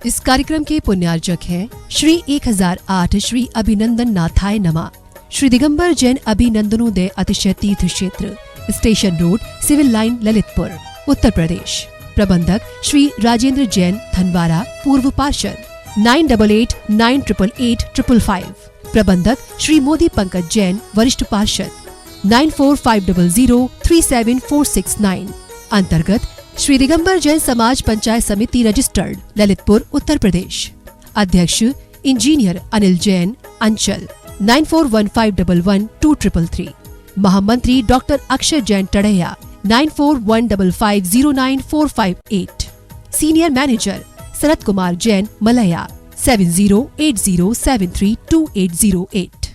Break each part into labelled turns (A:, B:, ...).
A: इस कार्यक्रम के पुण्यार्जक हैं श्री 1008 श्री अभिनंदन नाथाय नमः, Shri Digambar Jain अभिनंदनोदय Atishay Tirth Kshetra, station road, civil line, Lalitpur, Uttar Pradesh. प्रबंधक श्री राजेंद्र जैन धनवारा, पूर्व पार्षद, 9889888555। प्रबंधक श्री मोदी पंकज जैन, वरिष्ठ पार्षद, 9450037469। अंतर्गत श्री दिगंबर जैन समाज पंचायत समिति रजिस्टर्ड, ललितपुर, उत्तर प्रदेश। अध्यक्ष इंजीनियर अनिल जैन, अंचल, 9415112333। महामंत्री doctor Akshay Jain Tadaiya, 9415509458। Senior manager Sharad Kumar Jain, Malaya, 7080732808।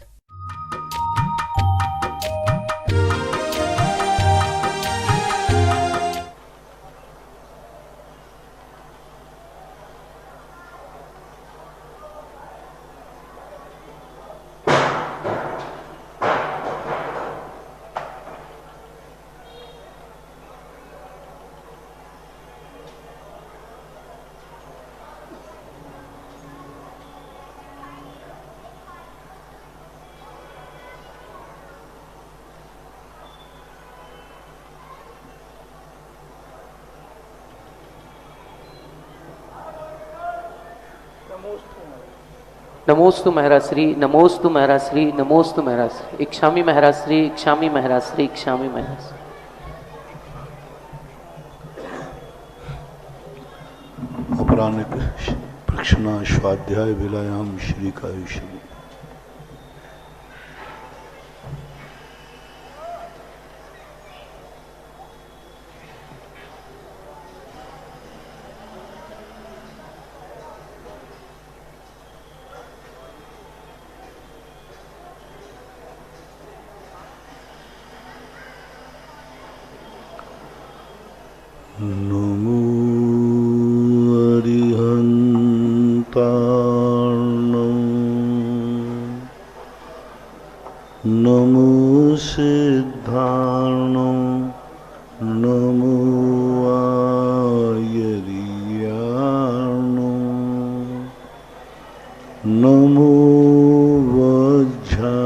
B: नमोस्तु महराश्री, नमोस्तु महराश्री, नमोस्तु महराश्री। इक्षामी महराश्री, इक्षामी महराश्री, इक्षामी महराश्री।
C: अपराह्निक प्रक्षणा स्वाध्याय विलायाम श्री कायुष्यम। नमो अरिहन्तार्णं, नमो सिद्धार्णं, नमो आयर्यार्णं, नमो वज्रायार्णं,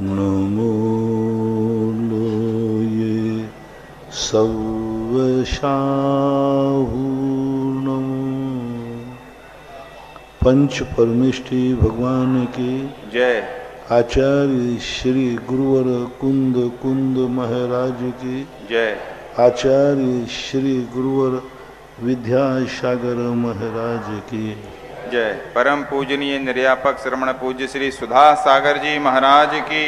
C: नमो सर्वशाहूर्णं। पंच परमेष्ठी भगवान की
D: जय।
C: आचार्य श्री गुरुवर कुंद कुंद महाराज की
D: जय।
C: आचार्य श्री गुरुवर विद्यासागर महाराज की
D: जय। परम पूजनीय निर्यापक श्रमण पूज्य श्री सुधा सागर जी महाराज की,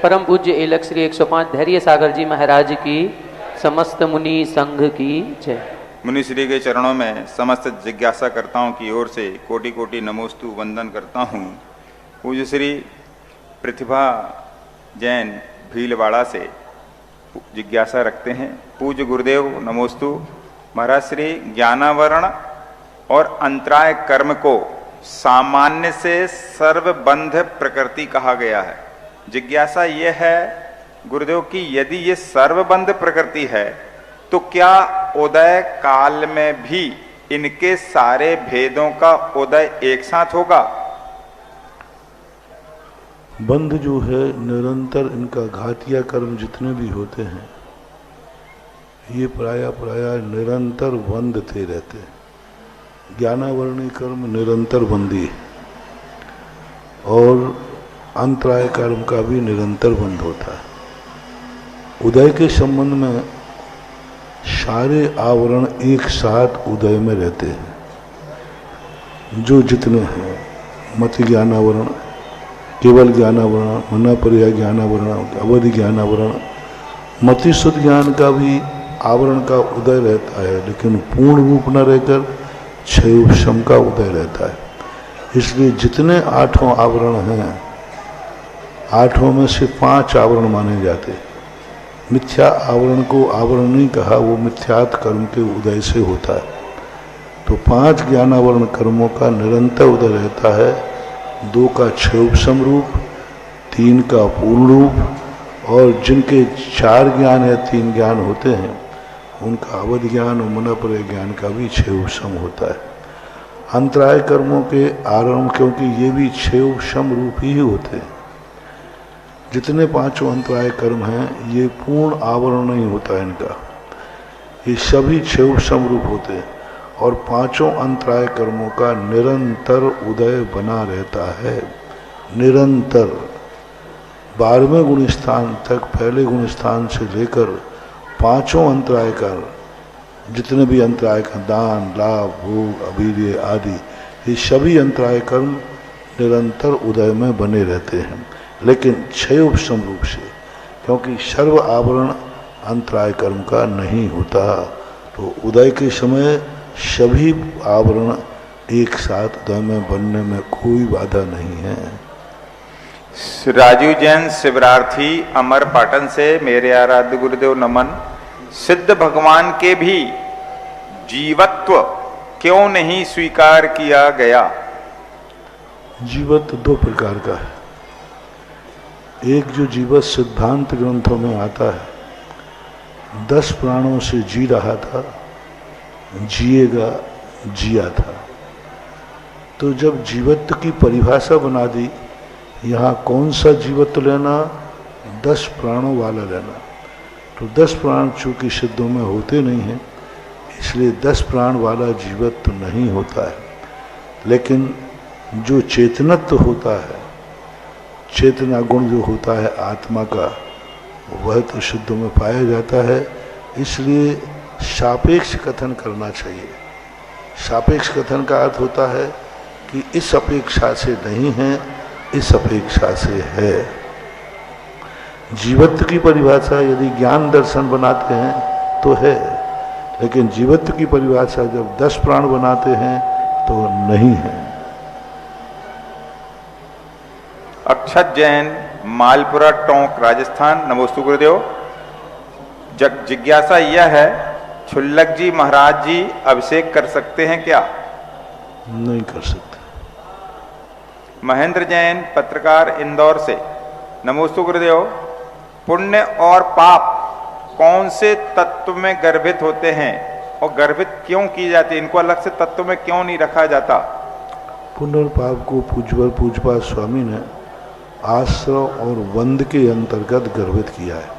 B: परम पूज्य एलक श्री 105 धैर्य सागर जी महाराज की, समस्त मुनि संघ की जय।
D: मुनि श्री के चरणों में समस्त जिज्ञासा करताओं की ओर से कोटि कोटि नमोस्तु वंदन करता हूँ। पूज्य श्री प्रतिभा जैन भीलवाड़ा से जिज्ञासा रखते हैं। पूज्य गुरुदेव नमोस्तु। महाराज श्री ज्ञानावरण और अंतराय कर्म को सामान्य से सर्वबंध प्रकृति कहा गया है। जिज्ञासा यह है गुरुदेव कि यदि ये सर्वबंध प्रकृति है तो क्या उदय काल में भी इनके सारे भेदों का उदय एक साथ होगा?
C: बंध जो है निरंतर, इनका घातिया कर्म जितने भी होते हैं ये प्राय निरंतर बंधते रहते हैं। ज्ञानावरणी कर्म निरंतर बंदी है और अंतराय कर्म का भी निरंतर बंध होता है। उदय के संबंध में सारे आवरण एक साथ उदय में रहते हैं। जो जितने हैं मति ज्ञानावरण, केवल ज्ञानावरण, मनापर्याय ज्ञानावरण, अवधि ज्ञानावरण, मति शुद्ध ज्ञान का भी आवरण का उदय रहता है, लेकिन पूर्ण रूप न रहकर क्षयोपशम का उदय रहता है। इसलिए जितने 8 आवरण हैं, 8 में से 5 आवरण माने जाते हैं। मिथ्या आवरण को आवरण नहीं कहा, वो मिथ्यात कर्म के उदय से होता है। तो 5 ज्ञानावरण कर्मों का निरंतर उदय रहता है। 2 का क्षयोपशम रूप, 3 का पूर्ण रूप, और जिनके 4 ज्ञान या 3 ज्ञान होते हैं उनका अवध ज्ञान और मनोपरय ज्ञान का भी क्षय उपशम होता है। अंतराय कर्मों के आरंभ, क्योंकि ये भी क्षय उपशम रूप ही होते हैं। जितने पांचों अंतराय कर्म हैं ये पूर्ण आवरण नहीं होता इनका, ये सभी क्षय उपशम रूप होते हैं और पांचों अंतराय कर्मों का निरंतर उदय बना रहता है। निरंतर 12वें गुण स्थान तक, पहले गुण स्थान से लेकर पांचों अंतराय कर्म, जितने भी अंतराय कर्म, दान, लाभ, भोग, अवीर्य आदि, ये सभी अंतराय कर्म निरंतर उदय में बने रहते हैं, लेकिन क्षय उपशम रूप से, क्योंकि सर्व आवरण अंतराय कर्म का नहीं होता। तो उदय के समय सभी आवरण एक साथ उदय में बनने में कोई बाधा नहीं है।
D: राजू जैन शिवरार्थी अमर पाटन से, मेरे आराध्य गुरुदेव नमन। सिद्ध भगवान के भी जीवत्व क्यों नहीं स्वीकार किया गया?
C: जीवत्व दो प्रकार का है। एक जो जीवत सिद्धांत ग्रंथों में आता है, 10 प्राणों से जी रहा था, जिएगा, जिया था। तो जब जीवत्व की परिभाषा बना दी, यहाँ कौन सा जीवत्व लेना? 10 प्राणों वाला लेना। तो 10 प्राण चूंकि सिद्धों में होते नहीं हैं, इसलिए 10 प्राण वाला जीवत्व नहीं होता है। लेकिन जो चेतनत्व होता है, चेतना गुण जो होता है आत्मा का, वह तो शुद्ध में पाया जाता है। इसलिए सापेक्ष कथन करना चाहिए। सापेक्ष कथन का अर्थ होता है कि इस अपेक्षा से नहीं है, इस अपेक्षा से है। जीवत्व की परिभाषा यदि ज्ञान दर्शन बनाते हैं तो है, लेकिन जीवत्व की परिभाषा जब 10 प्राण बनाते हैं तो नहीं है।
D: अक्षत जैन मालपुरा टोंक राजस्थान, नमोस्तु गुरुदेव। जिज्ञासा यह है, छुल्लक जी महाराज जी अभिषेक कर सकते हैं क्या?
C: नहीं कर सकते।
D: महेंद्र जैन पत्रकार इंदौर से, नमोस्तु गुरुदेव। पुण्य और पाप कौन से तत्व में गर्भित होते हैं और गर्भित क्यों की जाती है? इनको अलग से तत्व में क्यों नहीं रखा जाता?
C: पुण्य और पाप को पूज्यपाद स्वामी ने आश्रव और वंद के अंतर्गत गर्भित किया है,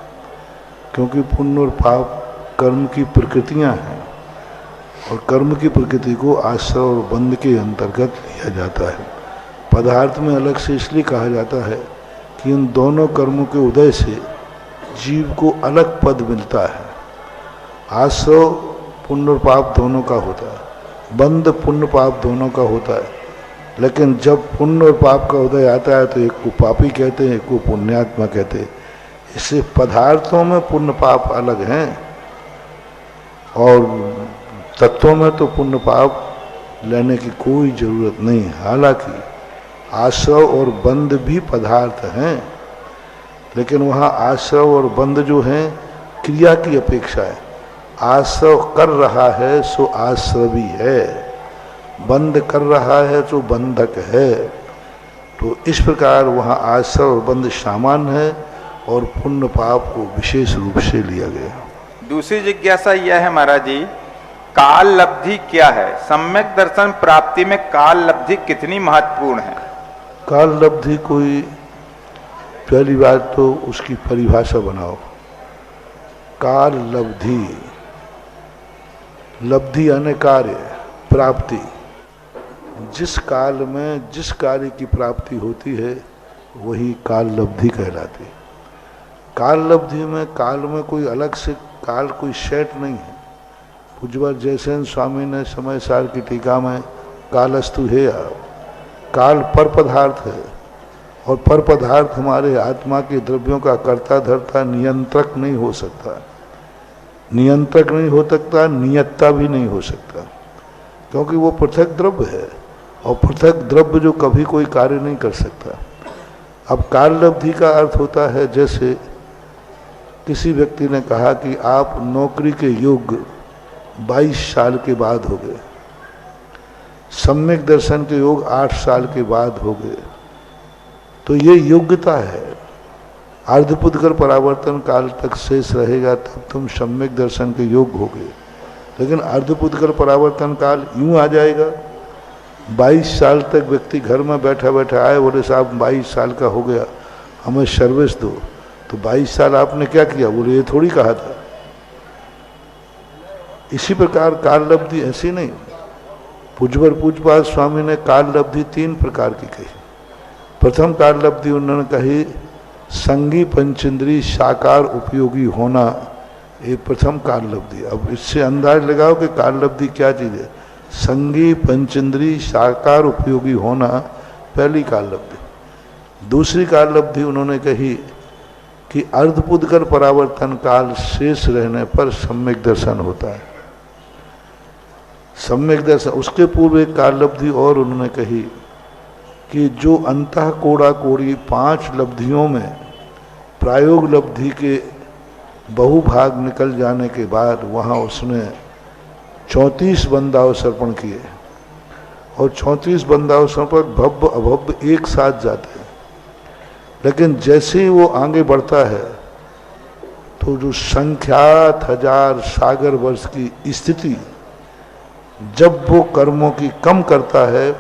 C: क्योंकि पुण्य और पाप कर्म की प्रकृतियां हैं और कर्म की प्रकृति को आश्रव और बंध के अंतर्गत लिया जाता है। पदार्थ में अलग से इसलिए कहा जाता है कि इन दोनों कर्मों के उदय से जीव को अलग पद मिलता है। आश्रव पुण्य और पाप दोनों का होता है, बंध पुण्य पाप दोनों का होता है। लेकिन जब पुण्य और पाप का उदय आता है तो एक को पापी कहते हैं, एक को पुण्यात्मा कहते हैं। इससे पदार्थों में पुण्य पाप अलग हैं और तत्वों में तो पुण्य पाप लेने की कोई जरूरत नहीं। हालांकि आश्रव और बंध भी पदार्थ हैं, लेकिन वहाँ आश्रव और बंध जो हैं क्रिया की अपेक्षा है। आश्रव कर रहा है सो आश्रवी है, बंध कर रहा है तो बंधक है। तो इस प्रकार वहाँ आश्रव और बंध सामान्य है और पुण्य पाप को विशेष रूप से लिया गया।
D: दूसरी जिज्ञासा यह है महाराज जी, काल लब्धि क्या है? सम्यक दर्शन प्राप्ति में काल लब्धि कितनी महत्वपूर्ण है?
C: काल लब्धि कोई, पहली बात तो उसकी परिभाषा बनाओ। काल लब्धि, लब्धि यानी कार्य, प्राप्ति। जिस काल में जिस कार्य की प्राप्ति होती है वही काल लब्धि कहलाती है। काल लब्धि में काल में कोई अलग से काल कोई सेट नहीं है। पूज्यपाद जयसेन स्वामी ने समय सार की टीका में कालस्तु है, काल पर पदार्थ है और पर पदार्थ हमारे आत्मा के द्रव्यों का कर्ता धर्ता नियंत्रक नहीं हो सकता। नियंत्रक नहीं हो सकता, नियत्ता भी नहीं हो सकता, क्योंकि वो पृथक द्रव्य है और पृथक द्रव्य जो कभी कोई कार्य नहीं कर सकता। अब काल लब्धि का अर्थ होता है, जैसे किसी व्यक्ति ने कहा कि आप नौकरी के योग्य 22 साल के बाद हो गए, सम्यक दर्शन के योग 8 साल के बाद हो गए, तो ये योग्यता है। अर्धपुद्गल परावर्तन काल तक शेष रहेगा, तब तुम सम्यक दर्शन के योग्य होगे। लेकिन अर्धपुद्गल परावर्तन काल यूं आ जाएगा, 22 साल तक व्यक्ति घर में बैठा बैठा आए, बोले साहब 22 साल का हो गया, हमें सर्विस दो। तो 22 साल आपने क्या किया? बोले ये थोड़ी कहा था। इसी प्रकार काल लब्धि ऐसी नहीं। पूज्यवर पूज्यपाद स्वामी ने काल लब्धि 3 प्रकार की कही। प्रथम काल लब्धि उन्होंने कही संगी पंचेंद्री साकार उपयोगी होना, ये प्रथम काल लब्धि। अब इससे अंदाज लगाओ कि काल लब्धि क्या चीज है। संगी पंचेंद्री साकार उपयोगी होना पहली काल लब्धि। दूसरी काल लब्धि उन्होंने कही कि अर्धपुद्गल परावर्तन काल शेष रहने पर सम्यक दर्शन होता है। सम्यक दर्शन, उसके पूर्व एक काल लब्धि और उन्होंने कही कि जो अंतः कोड़ा कोड़ी 5 लब्धियों में प्रायोग लब्धि के बहुभाग निकल जाने के बाद वहाँ उसने 34 बंदावसर्पण किए, और 34 बंदावसर्पण भव्य अभव्य एक साथ जाते हैं। लेकिन जैसे ही वो आगे बढ़ता है तो जो संख्यात हजार सागर वर्ष की स्थिति, जब वो कर्मों की कम करता है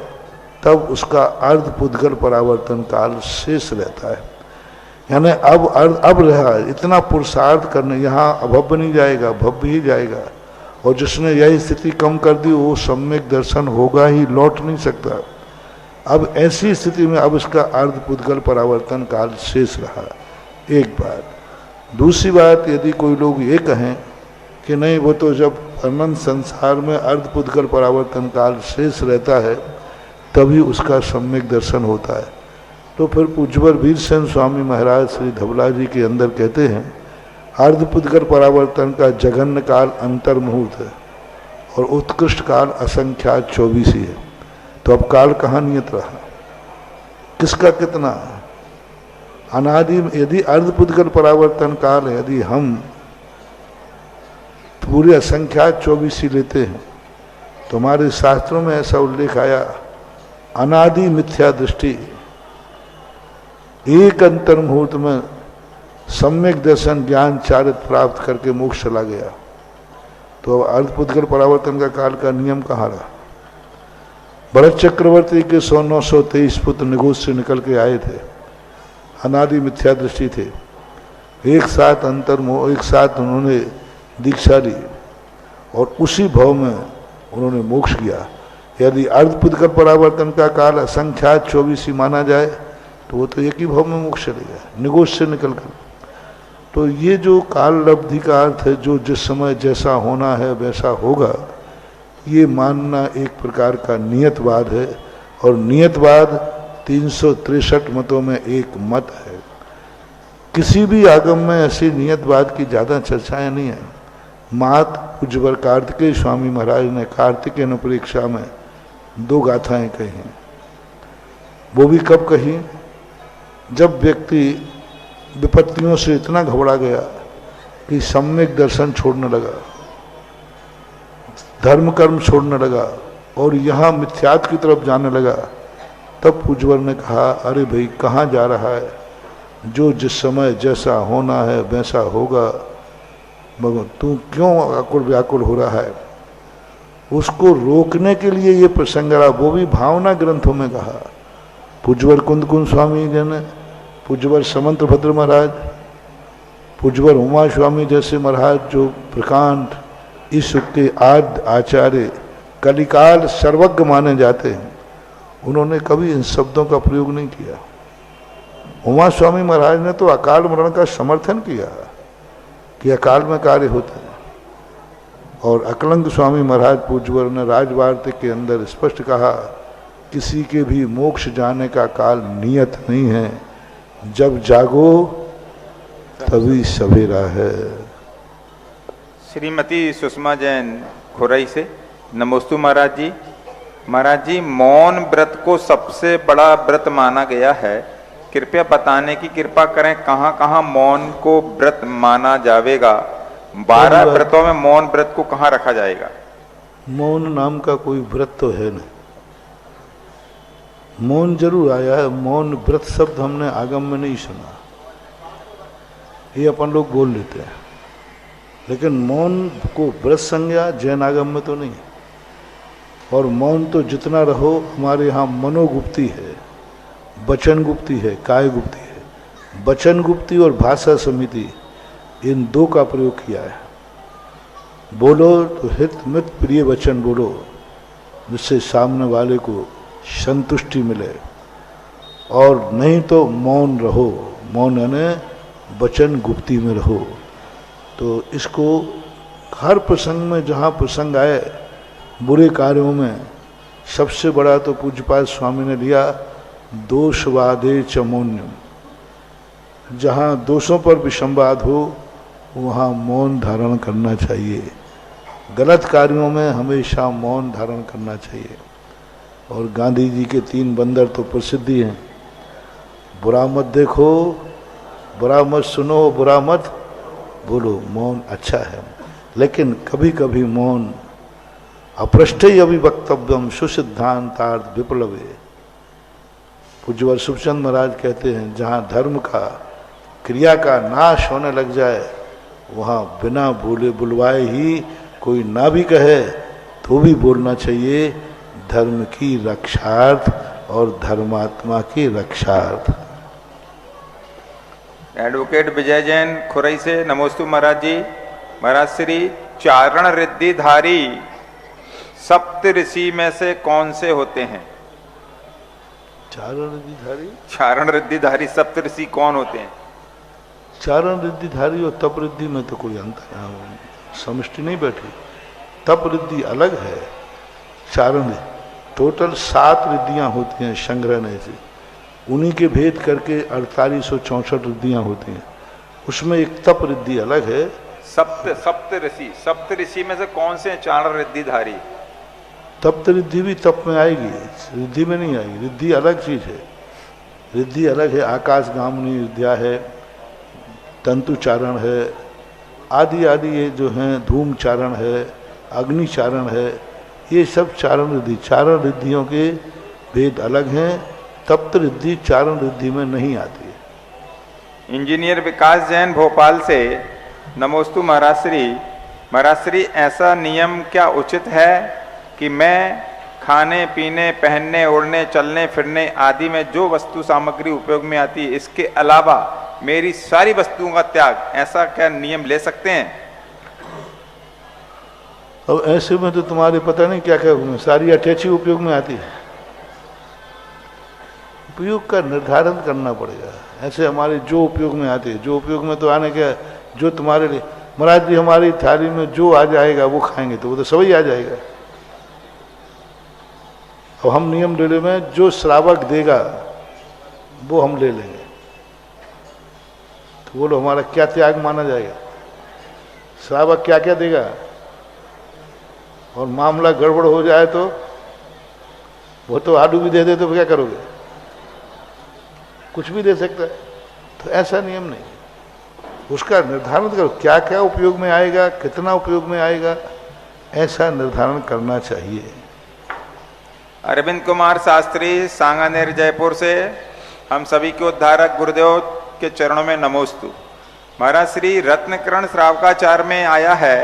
C: तब उसका अर्धपुद्गल परावर्तन काल शेष रहता है। यानी अब रहा इतना पुरुषार्थ करने, यहाँ अभव्य नहीं जाएगा, भव्य ही जाएगा। और जिसने यही स्थिति कम कर दी वो सम्यक दर्शन होगा ही, लौट नहीं सकता। अब ऐसी स्थिति में अब इसका अर्धपुद्गल परावर्तन काल शेष रहा, एक बात। दूसरी बात, यदि कोई लोग ये कहें कि नहीं वो तो जब अनंत संसार में अर्धपुद्गल परावर्तन काल शेष रहता है तभी उसका सम्यक दर्शन होता है, तो फिर पूज्यवर वीरसेन स्वामी महाराज श्री धवला जी के अंदर कहते हैं अर्धपुद्गल परावर्तन का जघन्य काल अंतर मुहूर्त है और उत्कृष्ट काल असंख्यात 24 ही है। तो अब काल कहाँ नियत रहा, किसका कितना? अनादि यदि अर्धपुद्गल परावर्तन काल है, यदि हम पूरे असंख्यात 24 ही लेते हैं तो हमारे शास्त्रों में ऐसा उल्लेख आया, अनादि मिथ्या दृष्टि एक अंतर मुहूर्त में सम्यक दर्शन ज्ञान चारित्र प्राप्त करके मोक्ष चला गया। तो अर्धपुद्गल परावर्तन का काल का नियम कहाँ रहा? भरत चक्रवर्ती के 923 पुत्र निगोष से निकल के आए थे, अनादि मिथ्या दृष्टि थे, एक साथ उन्होंने दीक्षा ली और उसी भाव में उन्होंने मोक्ष किया। यदि अर्धपुद्गल परावर्तन का काल असंख्यात 24 ही माना जाए तो वो तो एक ही भाव में मोक्ष चले गया, निगोष से निकल कर। तो ये जो काल लब्धि का अर्थ है, जो जिस समय जैसा होना है वैसा होगा, ये मानना एक प्रकार का नियतवाद है। और नियतवाद 363 मतों में एक मत है। किसी भी आगम में ऐसी नियतवाद की ज़्यादा चर्चाएं नहीं है। मात पूज्यवर कार्तिकेय स्वामी महाराज ने कार्तिकेय अनुप्रेक्षा में 2 गाथाएं कही हैं। वो भी कब कही? जब व्यक्ति विपत्तियों से इतना घबरा गया कि सम्यक दर्शन छोड़ने लगा, धर्म कर्म छोड़ने लगा और यहाँ मिथ्यात की तरफ जाने लगा, तब पूज्यवर ने कहा, अरे भाई कहाँ जा रहा है? जो जिस समय जैसा होना है वैसा होगा, भगवान तू क्यों आकुल व्याकुल हो रहा है? उसको रोकने के लिए ये प्रसंग रहा, वो भी भावना ग्रंथों में कहा। पूज्यवर कुंदकुंज स्वामी जी ने, पूज्यवर समंत भद्र महाराज, पूज्यवर उमा स्वामी जैसे महाराज जो प्रकांड इस युग के आद्य आचार्य, कलिकाल सर्वज्ञ माने जाते हैं, उन्होंने कभी इन शब्दों का प्रयोग नहीं किया। उमा स्वामी महाराज ने तो अकाल मरण का समर्थन किया कि अकाल में कार्य होते हैं। और अकलंग स्वामी महाराज पूज्यवर ने राजवार्तिक के अंदर स्पष्ट कहा, किसी के भी मोक्ष जाने का काल नियत नहीं है, जब जागो तभी सवेरा है।
D: श्रीमती सुषमा जैन खुरई से, नमोस्तु महाराज जी। महाराज जी, मौन व्रत को सबसे बड़ा व्रत माना गया है, कृपया बताने की कृपा करें कहाँ कहाँ मौन को व्रत माना जाएगा? 12 व्रतों में मौन व्रत को कहाँ रखा जाएगा?
C: मौन नाम का कोई व्रत तो है नहीं। मौन जरूर आया है, मौन व्रत शब्द हमने आगम में नहीं सुना। ये अपन लोग बोल लेते हैं, लेकिन मौन को व्रत संज्ञा जैन आगम में तो नहीं। और मौन तो जितना रहो, हमारे यहाँ मनोगुप्ती है, वचन गुप्ती है, काय गुप्ती है। वचन गुप्ती और भाषा समिति, इन दो का प्रयोग किया है। बोलो तो हित मित प्रिय वचन बोलो, जिससे सामने वाले को संतुष्टि मिले, और नहीं तो मौन रहो। मौन यानी वचन गुप्ती में रहो। तो इसको हर प्रसंग में, जहाँ प्रसंग आए बुरे कार्यों में, सबसे बड़ा तो पूज्यपाद स्वामी ने लिया दोषवादे च मौन्यम। जहाँ दोषों पर विसंवाद हो वहाँ मौन धारण करना चाहिए। गलत कार्यों में हमेशा मौन धारण करना चाहिए। और गांधी जी के 3 बंदर तो प्रसिद्ध ही हैं, बुरा मत देखो, बुरा मत सुनो, बुरा मत बोलो। मौन अच्छा है, लेकिन कभी कभी मौन अपृष्ठे अभिवक्तव्यम सुसिद्धांतार्थ विप्लवे। पूज्यवर सुखचंद महाराज कहते हैं, जहाँ धर्म का, क्रिया का नाश होने लग जाए, वहाँ बिना बोले बुलवाए ही कोई ना भी कहे तो भी बोलना चाहिए, धर्म की रक्षार्थ और धर्मात्मा की रक्षार्थ।
D: एडवोकेट विजय जैन खुरई से, नमोस्तु महाराज जी। महाराज श्री, चारण रिद्धिधारी सप्त ऋषि में से कौन से होते हैं?
C: चारण रिद्धिधारी,
D: चारण रिद्धिधारी सप्त ऋषि कौन होते हैं?
C: चारण रिद्धिधारी और तप रिद्धि में तो कोई अंतर, समष्टि नहीं बैठी। तप रिद्धि अलग है, चारण टोटल 7 रिद्धियां होती हैं संग्रहण से, उन्हीं के भेद करके 4864 रिद्धियां होती हैं। उसमें एक तप रिद्धि अलग है। सप्त ऋषि में से कौन से चारण रिद्धिधारी? तप्त रिद्धि भी तप में आएगी, रिद्धि में नहीं आएगी। रिद्धि अलग चीज है, रिद्धि अलग है। आकाशगामिनी विद्या है, तंतुचारण है, आदि आदि ये जो हैं, धूमचारण है, अग्निचारण है, ये सब चारण रिद्धि। चारण रिद्धियों के भेद अलग हैं। तप्त रिद्धि चारण रिद्धि में नहीं आती है।
D: इंजीनियर विकास जैन भोपाल से, नमोस्तु महाराज श्री। महाराज श्री, ऐसा नियम क्या उचित है कि मैं खाने पीने, पहनने, ओढ़ने, चलने फिरने आदि में जो वस्तु सामग्री उपयोग में आती है, इसके अलावा मेरी सारी वस्तुओं का त्याग, ऐसा क्या नियम ले सकते हैं?
C: अब ऐसे में तो तुम्हारे पता नहीं क्या क्या सारी अटैची उपयोग में आती है। उपयोग का निर्धारण करना पड़ेगा। ऐसे हमारे जो उपयोग में आते हैं, जो उपयोग में तो आने क्या, जो तुम्हारे लिए महाराज जी हमारी थाली में जो आ जाएगा वो खाएंगे, तो वो तो सभी आ जाएगा। अब हम नियम ले ले में जो श्रावक देगा वो हम ले लेंगे, तो बोलो हमारा क्या त्याग माना जाएगा? श्रावक क्या क्या देगा, और मामला गड़बड़ हो जाए तो वो तो आलू भी दे दे तो क्या करोगे? कुछ भी दे सकता है। तो ऐसा नियम नहीं, उसका निर्धारण करो क्या क्या उपयोग में आएगा, कितना उपयोग में आएगा, ऐसा निर्धारण करना चाहिए।
D: अरविंद कुमार शास्त्री सांगानेर जयपुर से, हम सभी के उद्धारक गुरुदेव के चरणों में नमोस्तु। महाराज श्री, रत्नकरण श्रावकाचार में आया है,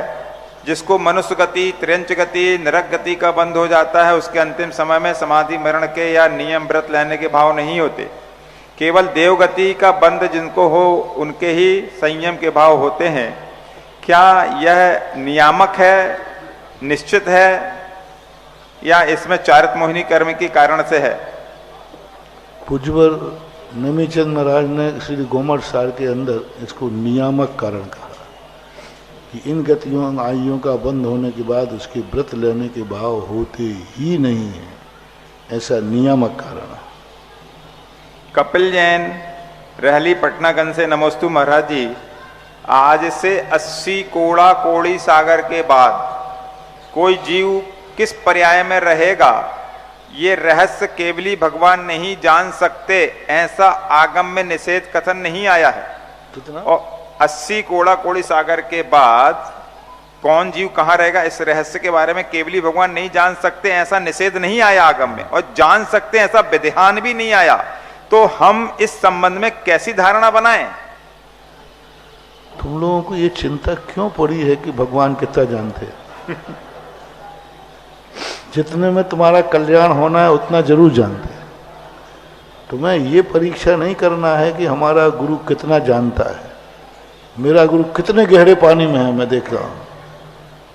D: जिसको मनुष्य गति, त्र्यंच गति, नरक गति का बंध हो जाता है, उसके अंतिम समय में समाधि मरण के या नियम व्रत लेने के भाव नहीं होते। केवल देवगति का बंध जिनको हो उनके ही संयम के भाव होते हैं। क्या यह नियामक है, निश्चित है, या इसमें चारित मोहिनी कर्म के कारण से है?
C: पूज्यवर नमीचंद महाराज ने श्री गोमठ सार के अंदर इसको नियामक कारण कहा कि इन गतियों आयुओं का बंद होने के बाद उसके व्रत लेने के भाव होते ही नहीं है, ऐसा नियामक कारण है।
D: कपिल जैन रहली पटनागंज से, नमोस्तु महाराज जी। आज से 80 कोड़ा कोड़ी सागर के बाद कोई जीव किस पर्याय में रहेगा, ये रहस्य केवली भगवान नहीं जान सकते, ऐसा आगम में निषेध कथन नहीं आया है।
C: कितना?
D: और 80 कोड़ा कोड़ी सागर के बाद कौन जीव कहाँ रहेगा, इस रहस्य के बारे में केवली भगवान नहीं जान सकते, ऐसा निषेध नहीं आया आगम में, और जान सकते ऐसा विधान भी नहीं आया। तो हम इस संबंध में कैसी धारणा बनाएं?
C: तुम लोगों को ये चिंता क्यों पड़ी है कि भगवान कितना जानते हैं? जितने में तुम्हारा कल्याण होना है उतना जरूर जानते हैं। तुम्हें ये परीक्षा नहीं करना है कि हमारा गुरु कितना जानता है, मेरा गुरु कितने गहरे पानी में है मैं देख रहा हूं।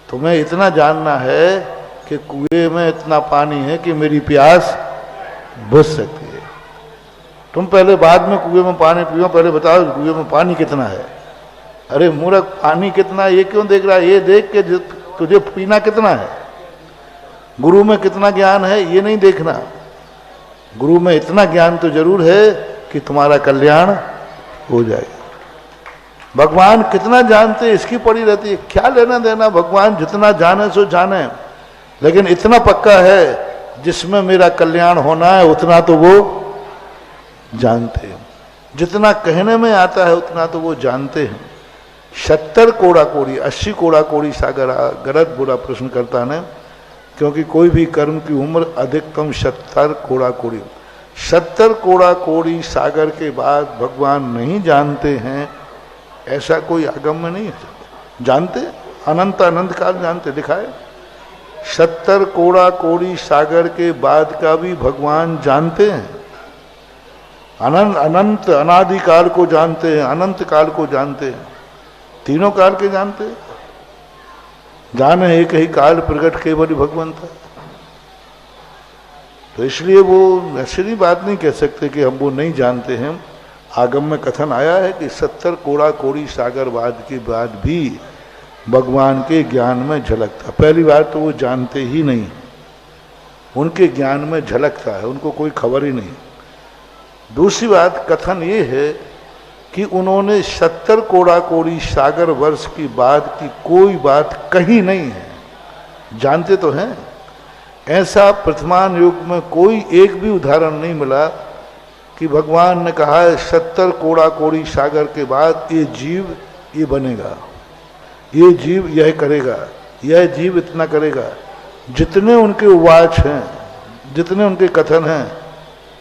C: तुम्हें इतना जानना है कि कुएं में इतना पानी है कि मेरी प्यास बुझ सकती है। तुम पहले बाद में कुएं में पानी पियो, पहले बताओ कुएं में पानी कितना है। अरे मूर्ख, पानी कितना है ये क्यों देख रहा है? ये देख के तुझे पीना कितना है। गुरु में कितना ज्ञान है ये नहीं देखना। गुरु में इतना ज्ञान तो जरूर है कि तुम्हारा कल्याण हो जाएगा। भगवान कितना जानते इसकी पड़ी रहती है, क्या लेना देना। भगवान जितना जाने सो जाने, लेकिन इतना पक्का है जिसमें मेरा कल्याण होना है उतना तो वो जानते हैं। जितना कहने में आता है उतना तो वो जानते हैं। 70 कोड़ा कोड़ी 80 कोड़ा कोड़ी सागर गलत बुरा प्रश्न करता ने, क्योंकि कोई भी कर्म की उम्र अधिकतम 70 कोड़ा कोड़ी। 70 कोड़ा कोड़ी सागर के बाद भगवान नहीं जानते हैं ऐसा कोई आगम में नहीं है। जानते, अनंत अनंत काल जानते, दिखाए। 70 कोड़ा कोड़ी सागर के बाद का भी भगवान जानते हैं। अनंत अनंत अनादि काल को जानते हैं, अनंत काल को जानते हैं, तीनों काल के जानते हैं। जाने एक ही काल प्रकट केवल भगवंता। तो इसलिए वो ऐसी बात नहीं कह सकते कि हम वो नहीं जानते हैं। आगम में कथन आया है कि 70 कोड़ा कोड़ी सागरवाद के बाद भी भगवान के ज्ञान में झलकता। पहली बार तो वो जानते ही नहीं, उनके ज्ञान में झलकता है, उनको कोई खबर ही नहीं। दूसरी बात कथन ये है कि उन्होंने 70 कोड़ा कोड़ी सागर वर्ष की बाद की कोई बात कही नहीं है। जानते तो हैं। ऐसा वर्तमान युग में कोई एक भी उदाहरण नहीं मिला कि भगवान ने कहा है 70 कोड़ा कोड़ी सागर के बाद ये जीव ये बनेगा, ये जीव यह करेगा, यह जीव इतना करेगा। जितने उनके उवाच हैं, जितने उनके कथन हैं,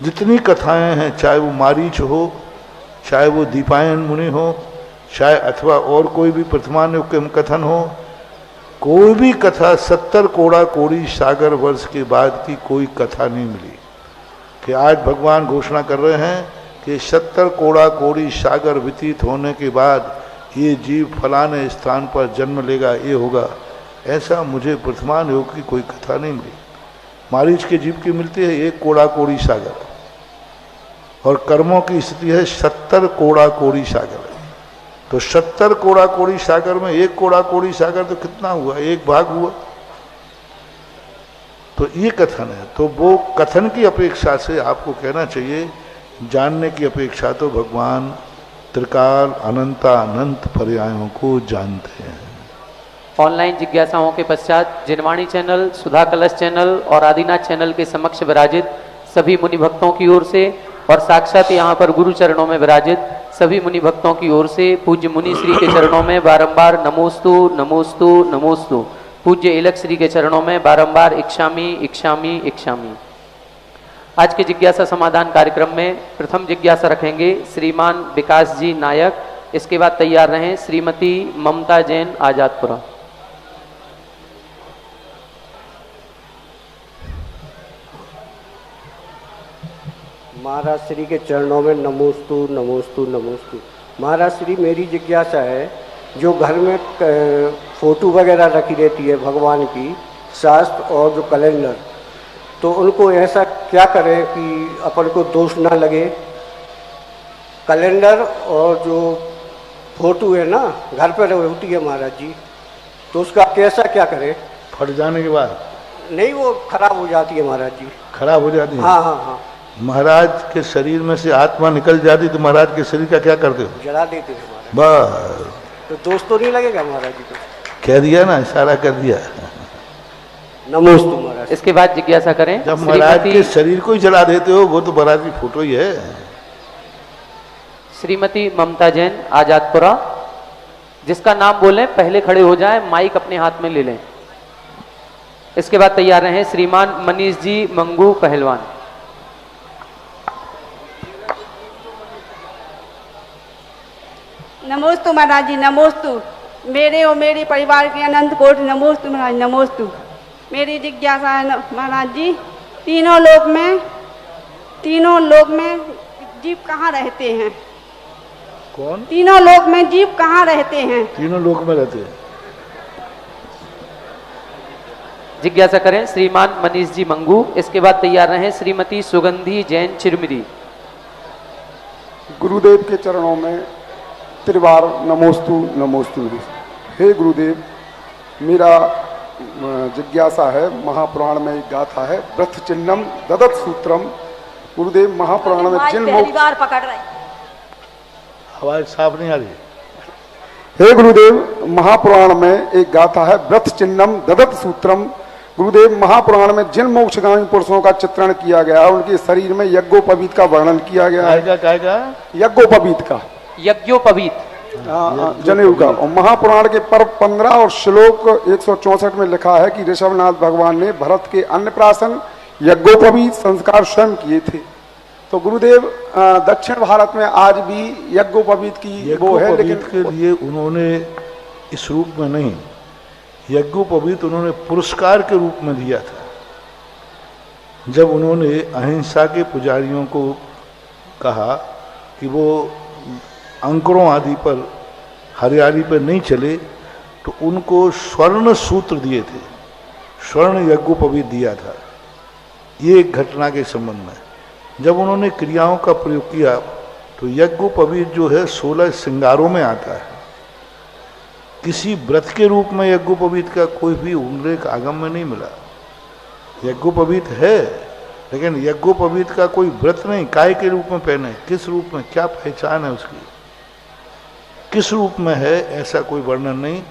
C: जितनी कथाएं हैं, चाहे वो मारीच हो, चाहे वो दीपायन मुनि हो, चाहे अथवा और कोई भी वर्तमान युग के कथन हो, कोई भी कथा 70 कोड़ा कोड़ी सागर वर्ष के बाद की कोई कथा नहीं मिली कि आज भगवान घोषणा कर रहे हैं कि 70 कोड़ा कोड़ी सागर व्यतीत होने के बाद ये जीव फलाने स्थान पर जन्म लेगा, ये होगा। ऐसा मुझे वर्तमान योग की कोई कथा नहीं मिली। मारीच के जीव की मिलती है 1 कोड़ा कोड़ी सागर, और कर्मों की स्थिति है 70 कोड़ा कोड़ी सागर। तो 70 कोड़ा कोड़ी सागर में 1 कोड़ा कोड़ी सागर तो कितना हुआ? 1 भाग हुआ। तो ये कथन है। तो वो कथन की अपेक्षा से आपको कहना चाहिए, जानने की अपेक्षा तो भगवान त्रिकाल अनंत पर्यायों को जानते हैं।
B: ऑनलाइन जिज्ञासाओं के पश्चात जिनवाणी चैनल, सुधा कलश चैनल और आदिनाथ चैनल के समक्ष विराजित सभी मुनि भक्तों की ओर से और साक्षात यहाँ पर गुरु चरणों में विराजित सभी मुनि भक्तों की ओर से पूज्य मुनि श्री के चरणों में बारंबार नमोस्तु नमोस्तु नमोस्तु। पूज्य इलक श्री के चरणों में बारंबार इक्षामी इक्षामी इक्षामी। आज के जिज्ञासा समाधान कार्यक्रम में प्रथम जिज्ञासा रखेंगे श्रीमान विकास जी नायक। इसके बाद तैयार रहें श्रीमती ममता जैन आजादपुरा।
E: महाराज श्री के चरणों में नमोस्तु नमोस्तु नमोस्तु। महाराज श्री, मेरी जिज्ञासा है, जो घर में फोटो वगैरह रखी रहती है भगवान की, शास्त्र और जो कैलेंडर, तो उनको ऐसा क्या करें कि अपन को दोष ना लगे? कैलेंडर और जो फोटो है ना घर पर होती है महाराज जी, तो उसका कैसा क्या करें?
C: फट जाने के बाद
E: नहीं, वो खराब हो जाती है महाराज जी।
C: खराब हो जाती है?
E: हाँ हाँ हाँ।
C: महाराज के शरीर में से आत्मा निकल जाती तो महाराज के शरीर का क्या करते हो?
E: जला देते हैं महाराज।
C: बस,
E: तो दोष तो नहीं लगेगा महाराज जी को?
C: कह दिया ना, इशारा कर दिया।
E: नमोस्तु महाराज।
B: इसके बाद जिज्ञासा करें
C: जब महाराज के शरीर को ही जला देते हो, वो तो महाराज की फोटो ही है।
B: श्रीमती ममता जैन आजादपुरा, जिसका नाम बोलें पहले खड़े हो जाएं, माइक अपने हाथ में ले लें। इसके बाद तैयार रहें श्रीमान मनीष जी मंगू पहलवान।
F: नमोस्तु महाराज जी, नमोस्तु। मेरे और मेरे परिवार के अनंत कोटि नमोस्तु महाराज, नमोस्तु। मेरी जिज्ञासा है महाराज जी, तीनों लोक में जीव कहाँ रहते हैं?
C: कौन?
F: तीनों लोक में जीव कहाँ रहते हैं?
C: तीनों लोक में रहते हैं।
B: जिज्ञासा करें श्रीमान मनीष जी मंगू। इसके बाद तैयार रहें श्रीमती सुगंधी जैन चिरमिरी।
G: गुरुदेव के चरणों में त्रिवार नमोस्तु नमोस्तु नमोस्तु। हे गुरुदेव, मेरा जिज्ञासा है, महापुराण में एक गाथा है, व्रत चिन्हम ददत सूत्रम। गुरुदेव, महापुराण में जिन
F: पहली बार पकड़ रहे,
C: आवाज साफ नहीं आ रही।
G: हे गुरुदेव, महापुराण में एक गाथा है, व्रत चिन्हम ददत सूत्रम। गुरुदेव, महापुराण में जिन मोक्षगामी पुरुषों का चित्रण किया गया है, उनके शरीर में यज्ञोपवीत का वर्णन किया गया है। यज्ञोपवीत का,
B: यज्ञोपवीत
G: जनेऊ का। और महापुराण के पर्व 15 और श्लोक 164 में लिखा है कि ऋषभनाथ भगवान ने भरत के अन्नप्राशन यज्ञोपवीत संस्कार स्वयं किए थे। तो गुरुदेव, दक्षिण भारत में आज भी यज्ञोपवीत की वो है, लेकिन
C: के लिए उन्होंने इस रूप में नहीं, यज्ञोपवीत उन्होंने पुरस्कार के रूप में दिया था। जब उन्होंने अहिंसा के पुजारियों को कहा कि वो अंकुरों आदि पर, हरियाली पर नहीं चले, तो उनको स्वर्ण सूत्र दिए थे, स्वर्ण यज्ञोपवीत दिया था। ये एक घटना के संबंध में जब उन्होंने क्रियाओं का प्रयोग किया, तो यज्ञोपवीत जो है 16 श्रृंगारों में आता है। किसी व्रत के रूप में यज्ञोपवीत का कोई भी उल्लेख आगम में नहीं मिला। यज्ञोपवीत है, लेकिन यज्ञोपवीत का कोई व्रत नहीं। काय के रूप में पहने, किस रूप में, क्या पहचान है उसकी, किस रूप में है, ऐसा कोई वर्णन नहीं।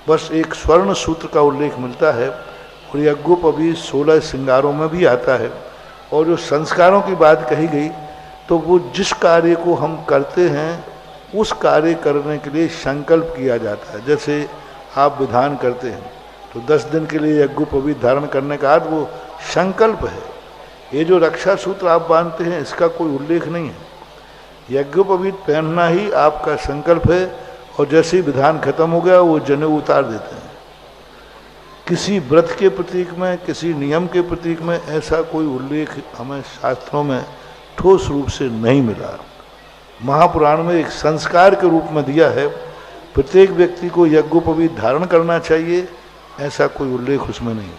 C: बस एक स्वर्ण सूत्र का उल्लेख मिलता है। और यज्ञोपवीत 16 श्रृंगारों में भी आता है। और जो संस्कारों की बात कही गई, तो वो जिस कार्य को हम करते हैं उस कार्य करने के लिए संकल्प किया जाता है। जैसे आप विधान करते हैं तो 10 दिन के लिए यज्ञोपवीत धारण करने का अर्थ वो संकल्प है। ये जो रक्षा सूत्र आप बांधते हैं, इसका कोई उल्लेख नहीं है। यज्ञोपवीत पहनना ही आपका संकल्प है। और जैसे ही विधान खत्म हो गया, वो जनेऊ उतार देते हैं। किसी व्रत के प्रतीक में, किसी नियम के प्रतीक में ऐसा कोई उल्लेख हमें शास्त्रों में ठोस रूप से नहीं मिला। महापुराण में एक संस्कार के रूप में दिया है, प्रत्येक व्यक्ति को यज्ञोपवीत धारण करना चाहिए, ऐसा कोई उल्लेख उसमें नहीं।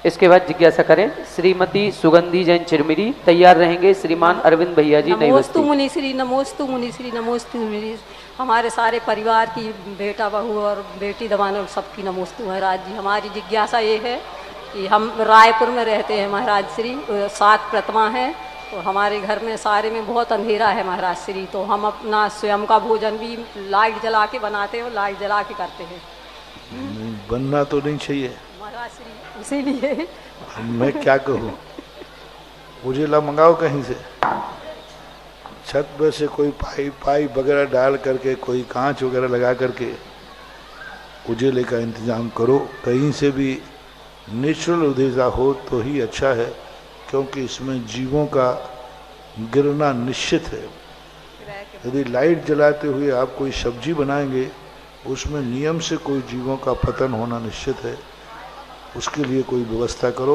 B: इसके बाद जिज्ञासा करें श्रीमती सुगंधी जैन चिरमिरी। तैयार रहेंगे श्रीमान अरविंद भैया जी नई बस्ती।
H: नमोस्तु मुनिश्री, नमोस्तु मुनिश्री, नमोस्तु मुनिश्री। हमारे सारे परिवार की बेटा बहू और बेटी दवान सबकी नमोस्तु महाराज जी। हमारी जिज्ञासा ये है कि हम रायपुर में रहते हैं महाराज श्री, 7 प्रतिमा है, तो हमारे घर में सारे में बहुत अंधेरा है महाराज श्री। तो हम अपना स्वयं का भोजन भी लाइट जला के बनाते हैं और लाइट जला के करते हैं।
C: बनना तो नहीं चाहिए
H: महाराज श्री, इसीलिए
C: मैं क्या कहूँ, उजेला मंगाओ कहीं से, छत पर से कोई पाइप वगैरह डाल करके, कोई कांच वगैरह लगा करके उजेले का इंतजाम करो। कहीं से भी नेचुरल उजेला हो तो ही अच्छा है, क्योंकि इसमें जीवों का गिरना निश्चित है। यदि लाइट जलाते हुए आप कोई सब्जी बनाएंगे, उसमें नियम से कोई जीवों का पतन होना निश्चित है। उसके लिए कोई व्यवस्था करो,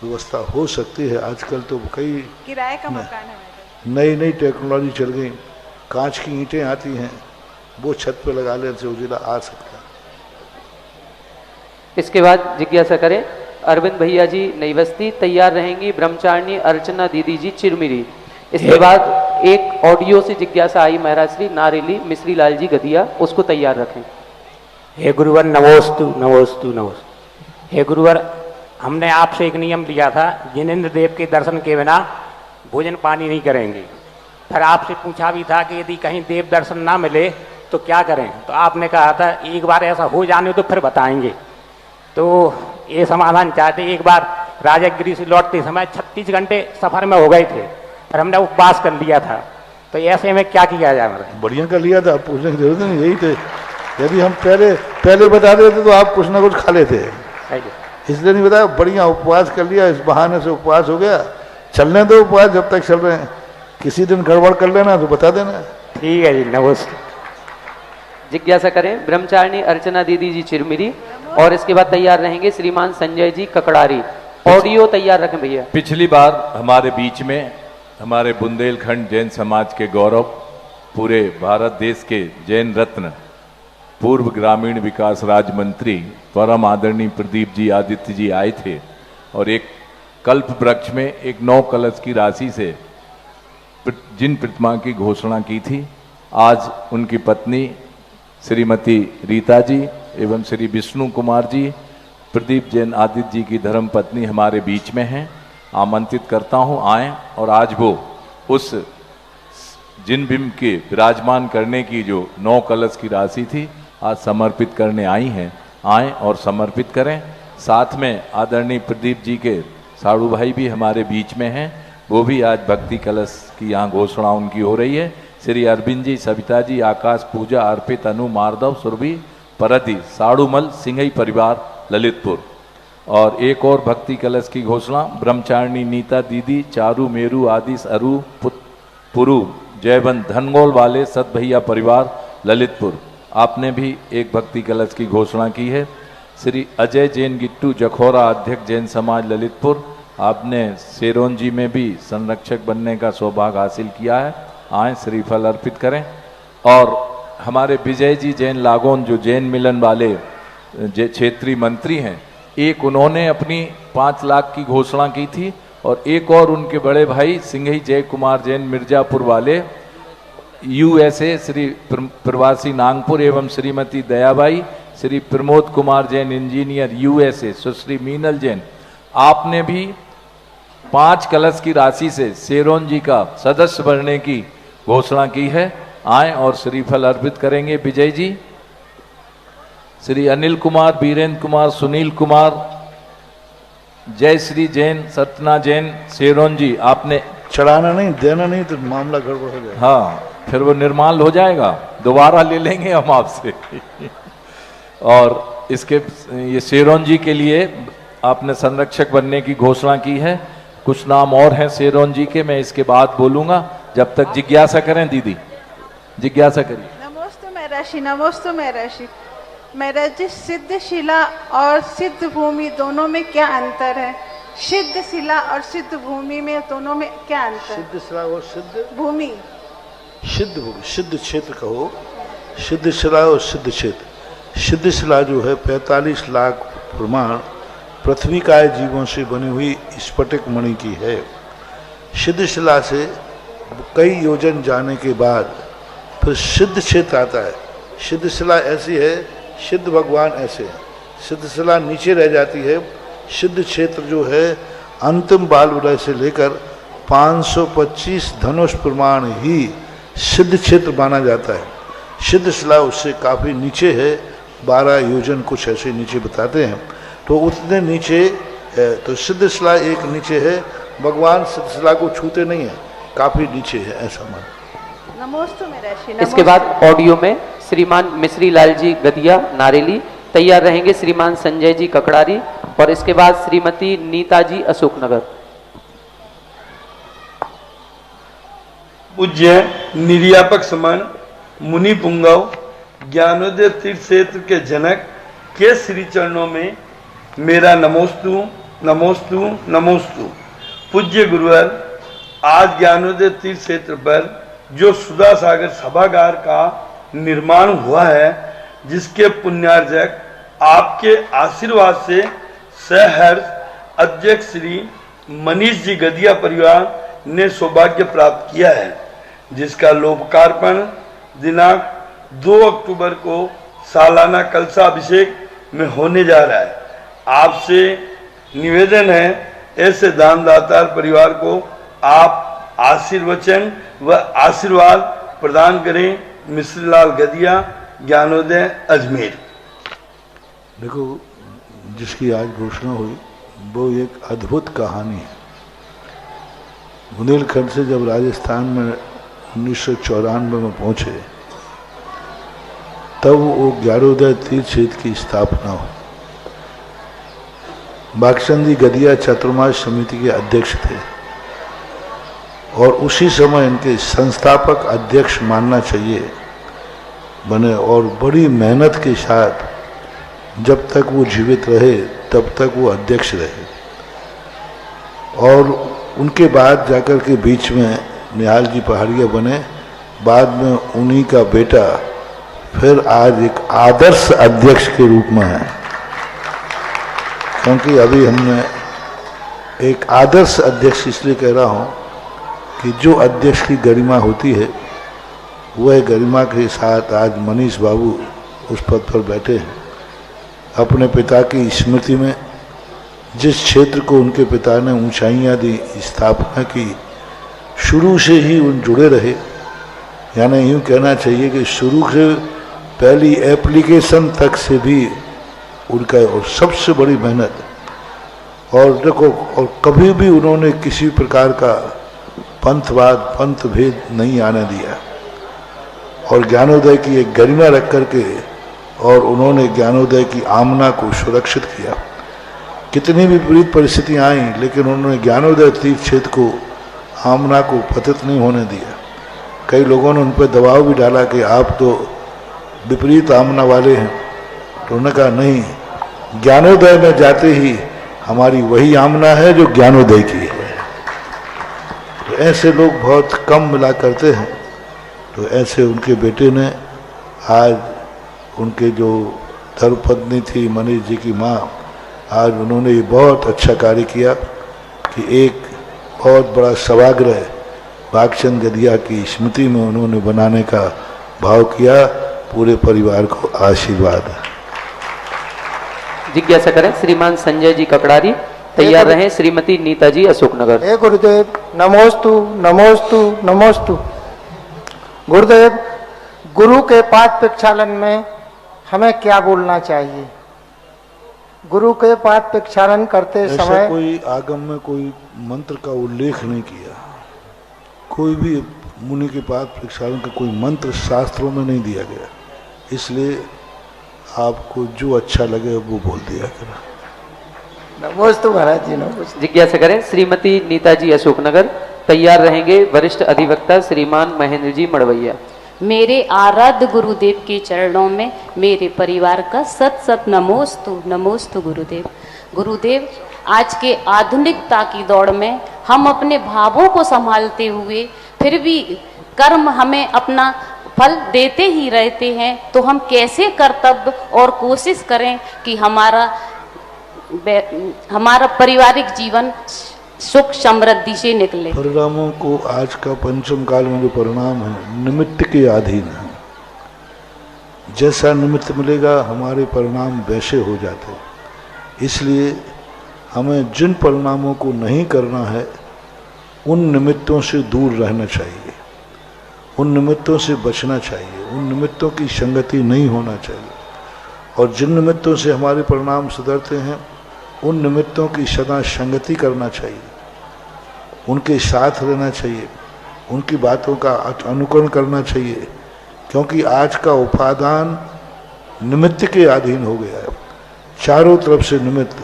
C: व्यवस्था हो सकती है। आजकल तो कई
F: किराए का मकान है,
C: नई नई टेक्नोलॉजी चल गई, कांच की ईंटें आती हैं, वो छत पे लगा लेने से उजिला आ सकता है।
B: इसके बाद जिज्ञासा करें अरविंद भैया जी नई बस्ती। तैयार रहेंगी ब्रह्मचारिणी अर्चना दीदी जी चिरमिरी। इसके बाद एक ऑडियो से जिज्ञासा आई महाराज श्री नारेली मिश्री लाल जी गदिया, उसको तैयार रखें।
I: हे गुरुवर नमोस्तु नमोस्तु नमोस्तु। हे गुरुवर, हमने आपसे एक नियम लिया था, जिनेंद्र देव के दर्शन के बिना भोजन पानी नहीं करेंगे। फिर आपसे पूछा भी था कि यदि कहीं देव दर्शन ना मिले तो क्या करें, तो आपने कहा था एक बार ऐसा हो जाने तो फिर बताएंगे। तो ये समाधान चाहते। एक बार राजगिरी से लौटते समय 36 घंटे सफर में हो गए थे, फिर हमने उपवास कर लिया था, तो ऐसे में क्या किया जाए? हमारा
C: बढ़िया कर लिया था, पूछने की जरूरत नहीं, यही थे। यदि हम पहले बता देते तो आप कुछ ना कुछ खा लेते, इसलिए नहीं बताया। बढ़िया उपवास कर लिया, इस बहाने से उपवास हो गया। चलने दो उपवास जब तक चल रहे हैं, किसी दिन गड़बड़ कर लेना तो बता देना।
I: ठीक है जी, नमस्ते।
B: जिज्ञासा करें ब्रह्मचारिणी अर्चना दीदी जी चिरमिरी, और इसके बाद तैयार रहेंगे श्रीमान संजय जी ककड़ारी। ऑडियो तैयार रखें भैया।
J: पिछली बार हमारे बीच में हमारे बुंदेलखंड जैन समाज के गौरव, पूरे भारत देश के जैन रत्न, पूर्व ग्रामीण विकास राज्य मंत्री परम आदरणीय प्रदीप जी आदित्य जी आए थे और एक कल्प वृक्ष में एक 9 कलश की राशि से जिन प्रतिमा की घोषणा की थी, आज उनकी पत्नी श्रीमती रीता जी एवं श्री विष्णु कुमार जी, प्रदीप जैन आदित्य जी की धर्म पत्नी हमारे बीच में हैं। आमंत्रित करता हूं आएं और आज वो उस जिन बिंब के विराजमान करने की जो 9 कलश की राशि थी आज समर्पित करने आई हैं। आएं और समर्पित करें। साथ में आदरणीय प्रदीप जी के साड़ू भाई भी हमारे बीच में हैं, वो भी आज भक्ति कलश की यहाँ घोषणा उनकी हो रही है। श्री अरविंद जी, सविता जी, आकाश, पूजा, अर्पित, अनु, मार्दव, सुरभि, परदी, साड़ूमल, सिंघई परिवार ललितपुर। और एक और भक्ति कलश की घोषणा ब्रह्मचारिणी नीता दीदी, चारू, मेरू, आदिश, अरु, पुरु, जयवंत, धनगोल वाले सत भैया परिवार ललितपुर। आपने भी एक भक्ति कलश की घोषणा की है। श्री अजय जैन गिट्टू जखौरा, अध्यक्ष जैन समाज ललितपुर, आपने सेरोंजी में भी संरक्षक बनने का सौभाग्य हासिल किया है। आए श्रीफल अर्पित करें। और हमारे विजय जी जैन लागोन, जो जैन मिलन वाले क्षेत्रीय मंत्री हैं, एक उन्होंने अपनी 5 लाख की घोषणा की थी और एक और उनके बड़े भाई सिंघई जय कुमार जैन मिर्जापुर वाले USA, श्री प्रवासी नागपुर एवं श्रीमती दयाबाई, श्री प्रमोद कुमार जैन इंजीनियर USA, सुश्री मीनल जैन, आपने भी 5 कलश की राशि से सेरोन जी का सदस्य बनने की घोषणा की है। आए और श्रीफल अर्पित करेंगे। विजय जी, श्री अनिल कुमार, बीरेंद्र कुमार, सुनील कुमार, जय श्री जैन, सतना जैन, सेरोन जी, आपने
C: चढ़ाना नहीं, देना नहीं तो मामला गड़बड़ हो जाएगा।
J: हाँ, फिर वो निर्माल हो जाएगा, दोबारा ले लेंगे हम आपसे। और इसके ये सेरोन जी के लिए आपने संरक्षक बनने की घोषणा की है। कुछ नाम और हैं सेरोन जी के, मैं इसके बाद बोलूंगा। जब तक जिज्ञासा करें दीदी, जिज्ञासा करिए।
K: नमोस्तु महर्षि, नमोस्तु महर्षि। महर्षि, सिद्ध शिला और सिद्ध भूमि दोनों में क्या अंतर है? सिद्ध शिला और सिद्ध भूमि में दोनों में क्या अंतर?
C: सिद्ध शिला और सिद्ध
K: भूमि,
C: सिद्ध भूमि, सिद्ध क्षेत्र कहो, सिद्ध शिला और सिद्ध क्षेत्र। सिद्ध शिला जो है 45 लाख प्रमाण पृथ्वी काय जीवों से बनी हुई स्फटिक मणि की है। सिद्ध शिला से कई योजन जाने के बाद फिर सिद्ध क्षेत्र आता है। सिद्ध शिला ऐसी है, सिद्ध भगवान ऐसे हैं। सिद्ध शिला नीचे रह जाती है। सिद्ध क्षेत्र जो है अंतिम बाल उदय से लेकर 525 धनुष प्रमाण ही सिद्ध क्षेत्र माना जाता है। सिद्ध शिला उससे काफ़ी नीचे है, 12 योजन कुछ ऐसे नीचे बताते हैं। तो उतने नीचे तो सिद्ध शिला एक नीचे है, भगवान सिद्ध शिला को छूते नहीं है, काफ़ी नीचे है, ऐसा मान।
K: नमोस्तु महर्षि।
B: इसके बाद ऑडियो में श्रीमान मिश्री लाल जी गदिया नारेली, तैयार रहेंगे श्रीमान संजय जी ककड़ारी, और इसके बाद श्रीमती नीता जी अशोकनगर।
L: पूज्य निर्यापक समान मुनि पुंगव ज्ञानोदय तीर्थ क्षेत्र के जनक के श्री चरणों में मेरा नमोस्तु नमोस्तु नमोस्तु। पूज्य गुरुवर, आज ज्ञानोदय तीर्थ क्षेत्र पर जो सुधा सागर सभागार का निर्माण हुआ है, जिसके पुण्यार्जक आपके आशीर्वाद से सहर्ष अध्यक्ष श्री मनीष जी गदिया परिवार ने सौभाग्य प्राप्त किया है, जिसका लोकार्पण दिनांक 2 अक्टूबर को सालाना कलशाभिषेक में होने जा रहा है। आपसे निवेदन है, ऐसे दानदातार परिवार को आप आशीर्वचन व आशीर्वाद प्रदान करें। मिश्रीलाल गदिया, ज्ञानोदय, अजमेर।
C: देखो, जिसकी आज घोषणा हुई वो एक अद्भुत कहानी है। बुंदेलखंड से जब राजस्थान में 1994 में पहुंचे, तब वो ज्ञानोदय तीर्थ क्षेत्र की स्थापना हुई। बागचंद जी गदिया चतुर्मास समिति के अध्यक्ष थे और उसी समय इनके संस्थापक अध्यक्ष मानना चाहिए बने, और बड़ी मेहनत के साथ जब तक वो जीवित रहे तब तक वो अध्यक्ष रहे। और उनके बाद जाकर के बीच में निहाल जी पहाड़िया बने, बाद में उन्हीं का बेटा फिर आज एक आदर्श अध्यक्ष के रूप में है। क्योंकि अभी हमने एक आदर्श अध्यक्ष इसलिए कह रहा हूँ कि जो अध्यक्ष की गरिमा होती है वह गरिमा के साथ आज मनीष बाबू उस पद पर बैठे हैं। अपने पिता की स्मृति में जिस क्षेत्र को उनके पिता ने ऊंचाइयां दी, स्थापना की, शुरू से ही उन जुड़े रहे। यानी यूँ कहना चाहिए कि शुरू से पहली एप्लीकेशन तक से भी उनका और सबसे बड़ी मेहनत। और देखो, और कभी भी उन्होंने किसी प्रकार का पंथवाद, पंथ भेद नहीं आने दिया और ज्ञानोदय की एक गरिमा रख करके और उन्होंने ज्ञानोदय की आमना को सुरक्षित किया। कितनी भी विपरीत परिस्थितियां आई लेकिन उन्होंने ज्ञानोदय तीर्थ क्षेत्र को, आमना को पतित नहीं होने दिया। कई लोगों ने उन पर दबाव भी डाला कि आप तो विपरीत आमना वाले हैं, तो उन्होंने कहा नहीं, ज्ञानोदय में जाते ही हमारी वही आमना है जो ज्ञानोदय की है। तो ऐसे लोग बहुत कम मिला करते हैं। तो ऐसे उनके बेटे ने आज उनके जो धर्मपत्नी थी मनीष जी की माँ, आज उन्होंने ये बहुत अच्छा कार्य किया कि एक बहुत बड़ा सभागृह भागचंद गदिया की स्मृति में उन्होंने बनाने का भाव किया। पूरे परिवार को आशीर्वाद।
B: जिज्ञासा करें श्रीमान संजय जी ककड़ारी। तैयार रहें श्रीमती नीता जी अशोकनगर।
M: हे गुरुदेव, नमोस्तु नमोस्तु नमोस्तु। गुरुदेव, गुरु के पाठ प्रक्षालन में हमें क्या बोलना चाहिए? गुरु के पाठ प्रक्षालन करते समय
C: कोई आगम में कोई मंत्र का उल्लेख नहीं किया। कोई भी मुनि के पाठ प्रक्षालन का कोई मंत्र शास्त्रों में नहीं दिया गया। इसलिए आपको जो अच्छा लगे वो बोल दिया करें।
M: नमोस्तु महाराज जी, नमोस्तु।
B: जिज्ञासा करें श्रीमती नीता जी अशोकनगर। तैयार रहेंगे वरिष्ठ अधिवक्ता श्रीमान महेंद्र जी मड़वैया।
N: मेरे आराध्य गुरुदेव के चरणों में मेरे परिवार का सत सत नमोस्तु नमोस्तु गुरुदेव। गुरुदेव, आज के आधुनिकता की दौड़ में हम अपने भावों को संभालते हुए फिर भी कर्म हमें अपना फल देते ही रहते हैं, तो हम कैसे कर्तव्य और कोशिश करें कि हमारा पारिवारिक जीवन सुख समृद्धि से निकले।
C: परिणामों को आज का पंचम काल में जो परिणाम है निमित्त के अधीन है। जैसा निमित्त मिलेगा हमारे परिणाम वैसे हो जाते हैं। इसलिए हमें जिन परिणामों को नहीं करना है उन निमित्तों से दूर रहना चाहिए, उन निमित्तों से बचना चाहिए, उन निमित्तों की संगति नहीं होना चाहिए। और जिन निमित्तों से हमारे परिणाम सुधरते हैं उन निमित्तों की सदा संगति करना चाहिए, उनके साथ रहना चाहिए, उनकी बातों का अनुकरण करना चाहिए। क्योंकि आज का उपादान निमित्त के अधीन हो गया है। चारों तरफ से निमित्त,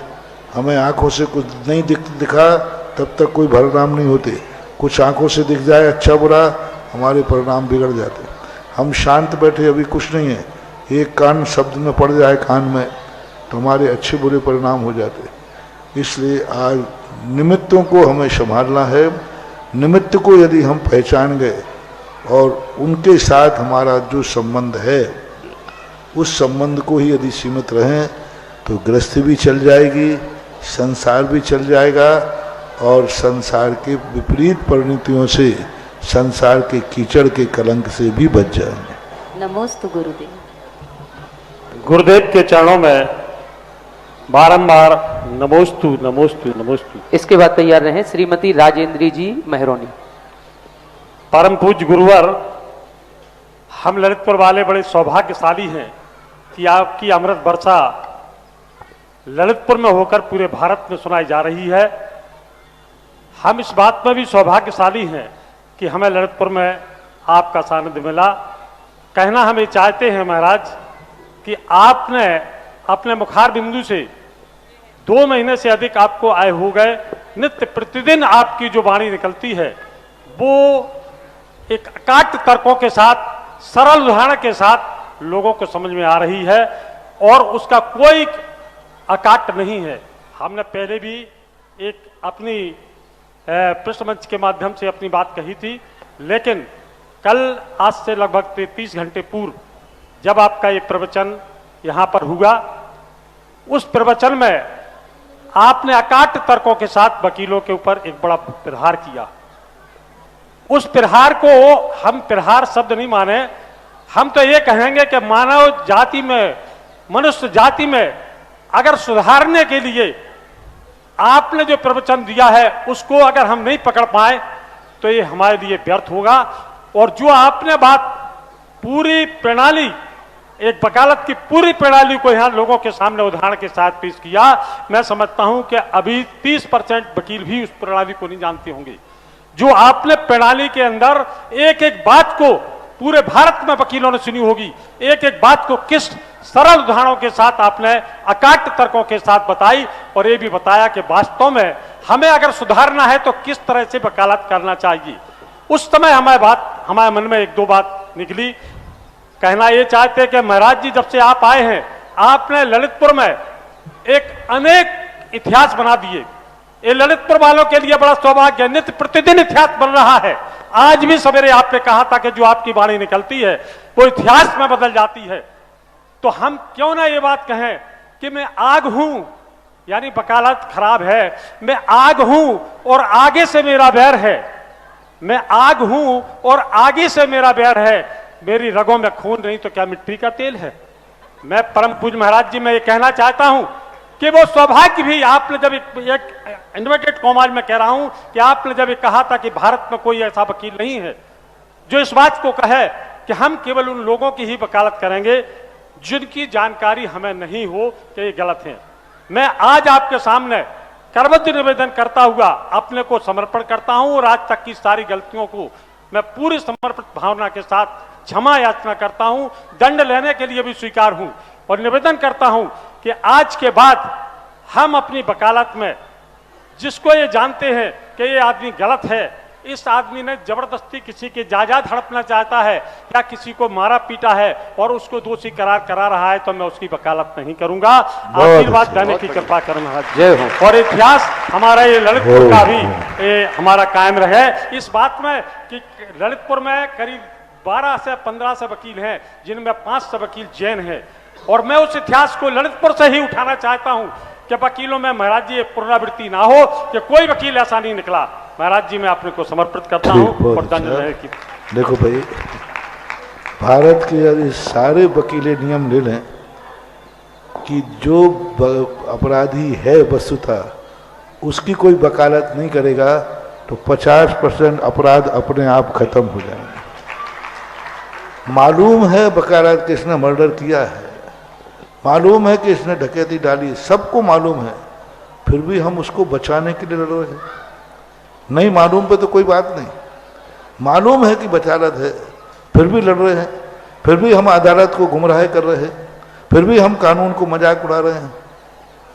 C: हमें आंखों से कुछ नहीं दिखा तब तक कोई परिणाम नहीं होते। कुछ आंखों से दिख जाए अच्छा बुरा, हमारे परिणाम बिगड़ जाते। हम शांत बैठे अभी कुछ नहीं है, एक कान शब्द में पड़ जाए कान में तो हमारे अच्छे बुरे परिणाम हो जाते। इसलिए आज निमित्तों को हमें संभालना है। निमित्त को यदि हम पहचान गए और उनके साथ हमारा जो संबंध है उस संबंध को ही यदि सीमित रहें तो गृहस्थी भी चल जाएगी, संसार भी चल जाएगा और संसार के विपरीत परिणतियों से, संसार के कीचड़ के कलंक से भी बच जाएंगे।
N: नमोस्तु गुरुदेव।
O: गुरुदेव के चरणों में बारंबार नमोस्तु नमोस्तु नमोस्तु।
B: इसके बाद तैयार रहे श्रीमती राजेंद्री जी मेहरोनी।
O: परम पूज्य गुरुवर, हम ललितपुर वाले बड़े सौभाग्यशाली हैं कि आपकी अमृत वर्षा ललितपुर में होकर पूरे भारत में सुनाई जा रही है। हम इस बात में भी सौभाग्यशाली हैं कि हमें ललितपुर में आपका सानिध्य मिला। कहना हम ये चाहते हैं महाराज कि आपने अपने मुखार बिंदु से 2 महीने से अधिक आपको आए हो गए, नित्य प्रतिदिन आपकी जो वाणी निकलती है वो एक अकाट तर्कों के साथ, सरल उदाहरण के साथ लोगों को समझ में आ रही है और उसका कोई अकाट नहीं है। हमने पहले भी एक अपनी पृष्ठ मंच के माध्यम से अपनी बात कही थी, लेकिन कल आज से लगभग 33 घंटे पूर्व जब आपका ये प्रवचन यहाँ पर हुआ, उस प्रवचन में आपने अकाट तर्कों के साथ वकीलों के ऊपर एक बड़ा प्रहार किया। उस प्रहार को हम प्रहार शब्द नहीं माने, हम तो ये कहेंगे कि मानव जाति में, मनुष्य जाति में अगर सुधारने के लिए आपने जो प्रवचन दिया है उसको अगर हम नहीं पकड़ पाए तो ये हमारे लिए व्यर्थ होगा। और जो आपने बात पूरी प्रणाली, एक वकालत की पूरी प्रणाली को यहाँ लोगों के सामने उदाहरण के साथ पेश किया, मैं समझता हूं कि अभी 30% वकील भी उस प्रणाली को नहीं जानते होंगे। जो आपने प्रणाली के अंदर एक एक बात को पूरे भारत में वकीलों ने सुनी होगी, एक एक बात को किस सरल उदाहरणों के साथ आपने अकाट तर्कों के साथ बताई और ये भी बताया कि वास्तव में हमें अगर सुधारना है तो किस तरह से वकालत करना चाहिए। उस समय हमारे मन में एक दो बात निकली। कहना ये चाहते कि महाराज जी, जब से आप आए हैं आपने ललितपुर में एक अनेक इतिहास बना दिए। ये ललितपुर वालों के लिए बड़ा सौभाग्य, नित्य प्रतिदिन इतिहास बन रहा है। आज भी सवेरे आपने कहा था कि जो आपकी वाणी निकलती है वो इतिहास में बदल जाती है। तो हम क्यों ना ये बात कहें कि मैं आग हूं, यानी वकालत खराब है, मैं आग हूं और आगे से मेरा बैर है। मैं आग हूं और आगे से मेरा बैर है, मेरी रगों में खून नहीं तो क्या मिट्टी का तेल है। मैं परम पूज्य महाराज जी, मैं ये कहना चाहता हूं कि वो सौभाग्य भी आपने जब एक इन्वर्टेड कॉमाज में कह रहा हूं कि आपने जब ये कहा था कि भारत में कोई ऐसा वकील नहीं है जो इस बात को कहे कि हम केवल उन लोगों की ही वकालत करेंगे जिनकी जानकारी हमें नहीं हो कि ये गलत है। मैं आज आपके सामने करबद्ध निवेदन करता हुआ अपने को समर्पण करता हूं और आज तक की सारी गलतियों को मैं पूरी समर्पित भावना के साथ क्षमा याचना करता हूं, दंड लेने के लिए भी स्वीकार हूं और निवेदन करता हूं कि आज के बाद हम अपनी वकालत में जिसको ये जानते हैं कि ये आदमी गलत है, इस आदमी ने जबरदस्ती किसी के जायदाद हड़पना चाहता है या किसी को मारा पीटा है और उसको दोषी करार करा रहा है, तो मैं उसकी वकालत नहीं करूंगा। आशीर्वाद देने की कृपा करें महाराज।
B: जय हो।
O: और इतिहास हमारा ये ललितपुर का भी हमारा कायम रहे इस बात में कि ललितपुर में करीब 12 से 15 से वकील हैं, जिनमें 5 से वकील जैन हैं। और मैं उस इतिहास को ललितपुर से ही उठाना चाहता हूं कि वकीलों में महाराज जी पुनरावृत्ति ना हो कि कोई वकील ऐसा नहीं निकला। महाराज जी, मैं अपने को समर्पित करता हूं और दंड लेने की।
C: देखो भाई, भारत के यदि सारे वकीले नियम ले लें कि जो अपराधी है वस्तुतः उसकी कोई वकालत नहीं करेगा तो 50% अपराध अपने आप खत्म हो जाएंगे। मालूम है वकालत किसने मर्डर किया है, मालूम है कि इसने डकैती डाली, सबको मालूम है, फिर भी हम उसको बचाने के लिए लड़ रहे हैं। नहीं मालूम पे तो कोई बात नहीं, मालूम है कि वकालत है फिर भी लड़ रहे हैं, फिर भी हम अदालत को गुमराह कर रहे हैं, फिर भी हम कानून को मजाक उड़ा रहे हैं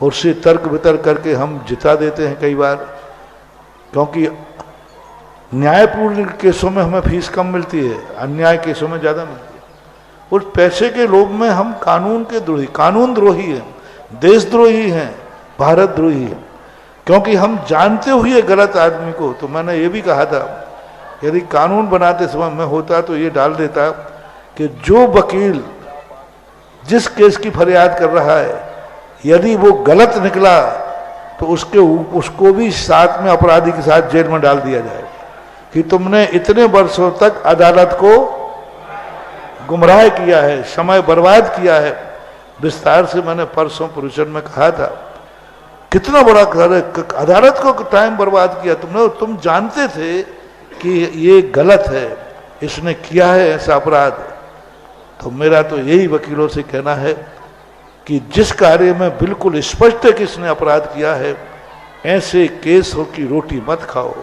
C: और उससे तर्क वितर्क करके हम जिता देते हैं कई बार, क्योंकि न्यायपूर्ण केसों में हमें फीस कम मिलती है, अन्याय केसों में ज़्यादा मिलती है। उस पैसे के लोभ में हम कानून के द्रोही, कानून द्रोही हैं, देशद्रोही हैं, भारत द्रोही हैं, क्योंकि हम जानते हुए गलत आदमी को। तो मैंने ये भी कहा था यदि कानून बनाते समय मैं होता तो ये डाल देता कि जो वकील जिस केस की फरियाद कर रहा है यदि वो गलत निकला तो उसको भी साथ में अपराधी के साथ जेल में डाल दिया जाए कि तुमने इतने वर्षों तक अदालत को गुमराह किया है, समय बर्बाद किया है। विस्तार से मैंने परसों प्रवचन में कहा था कितना बड़ा अदालत को टाइम बर्बाद किया तुमने। तुम जानते थे कि ये गलत है, इसने किया है ऐसा अपराध। तो मेरा तो यही वकीलों से कहना है कि जिस कार्य में बिल्कुल स्पष्ट है कि इसने अपराध किया है, ऐसे केसों की रोटी मत खाओ,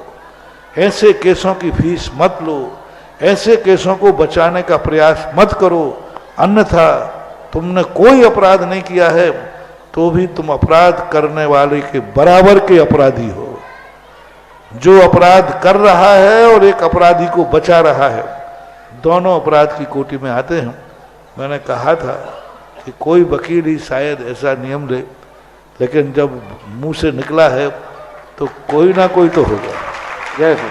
C: ऐसे केसों की फीस मत लो, ऐसे केसों को बचाने का प्रयास मत करो, अन्यथा तुमने कोई अपराध नहीं किया है तो भी तुम अपराध करने वाले के बराबर के अपराधी हो। जो अपराध कर रहा है और एक अपराधी को बचा रहा है, दोनों अपराध की कोटि में आते हैं। मैंने कहा था कि कोई वकील ही शायद ऐसा नियम ले, लेकिन जब मुंह से निकला है तो कोई ना कोई तो होगा।
B: जय हो।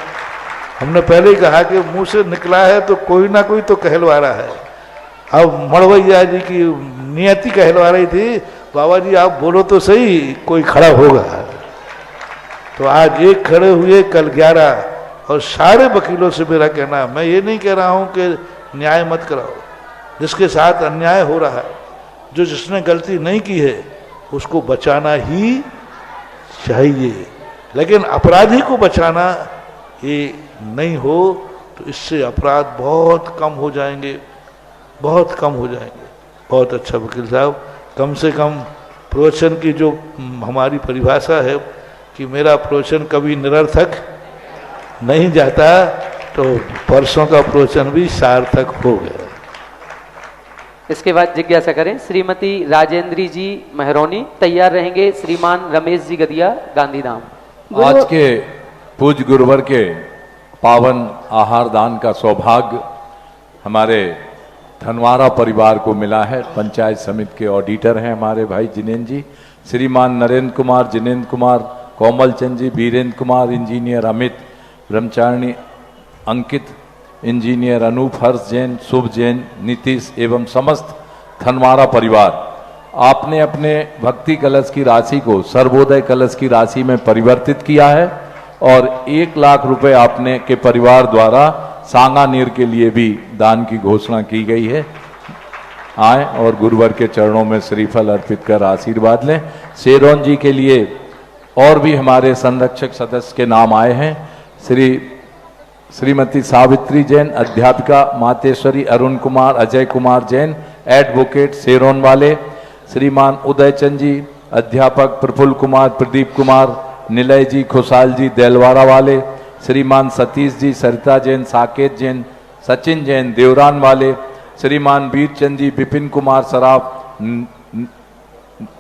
C: हमने पहले ही कहा कि मुंह से निकला है तो कोई ना कोई तो कहलवा रहा है। अब मड़वैया जी की नियति कहलवा रही थी, बाबा जी आप बोलो तो सही, कोई खड़ा होगा। तो आज एक खड़े हुए, कल 11, और सारे वकीलों से मेरा कहना है, मैं ये नहीं कह रहा हूं कि न्याय मत कराओ, जिसके साथ अन्याय हो रहा है, जो जिसने गलती नहीं की है उसको बचाना ही चाहिए, लेकिन अपराधी को बचाना ये नहीं हो तो इससे अपराध बहुत कम हो जाएंगे, बहुत कम हो जाएंगे। बहुत अच्छा वकील साहब, कम से कम प्रवचन की जो हमारी परिभाषा है कि मेरा प्रवचन कभी निरर्थक नहीं जाता, तो परसों का प्रवचन भी सार्थक हो गया।
B: इसके बाद जिज्ञासा करें श्रीमती राजेंद्री जी मेहरोनी, तैयार रहेंगे श्रीमान रमेश जी गदिया गांधीधाम।
J: आज के पूज्य गुरुवर के पावन आहार दान का सौभाग्य हमारे धनवारा परिवार को मिला है। पंचायत समिति के ऑडिटर हैं हमारे भाई जिनेन्द्र जी, श्रीमान नरेंद्र कुमार, जिनेन्द्र कुमार, कोमल चंद जी, वीरेंद्र कुमार, इंजीनियर अमित, ब्रह्मचारिणी अंकित, इंजीनियर अनूप, हर्ष जैन, शुभ जैन, नीतीश एवं समस्त धनवारा परिवार, आपने अपने भक्ति कलश की राशि को सर्वोदय कलश की राशि में परिवर्तित किया है और 1 लाख रुपए आपने के परिवार द्वारा सांगानेर के लिए भी दान की घोषणा की गई है। आए और गुरुवर के चरणों में श्रीफल अर्पित कर आशीर्वाद लें। शेरोन जी के लिए और भी हमारे संरक्षक सदस्य के नाम आए हैं। श्रीमती सावित्री जैन, अध्यापिका मातेश्वरी, अरुण कुमार, अजय कुमार जैन, एडवोकेट शेरोन वाले, श्रीमान उदय चंद जी, अध्यापक प्रफुल्ल कुमार, प्रदीप कुमार, निलय जी, खुशहाल जी देलवारा वाले, श्रीमान सतीश जी, सरिता जैन, साकेत जैन, सचिन जैन देवरान वाले, श्रीमान वीरचंद जी, विपिन कुमार सराफ,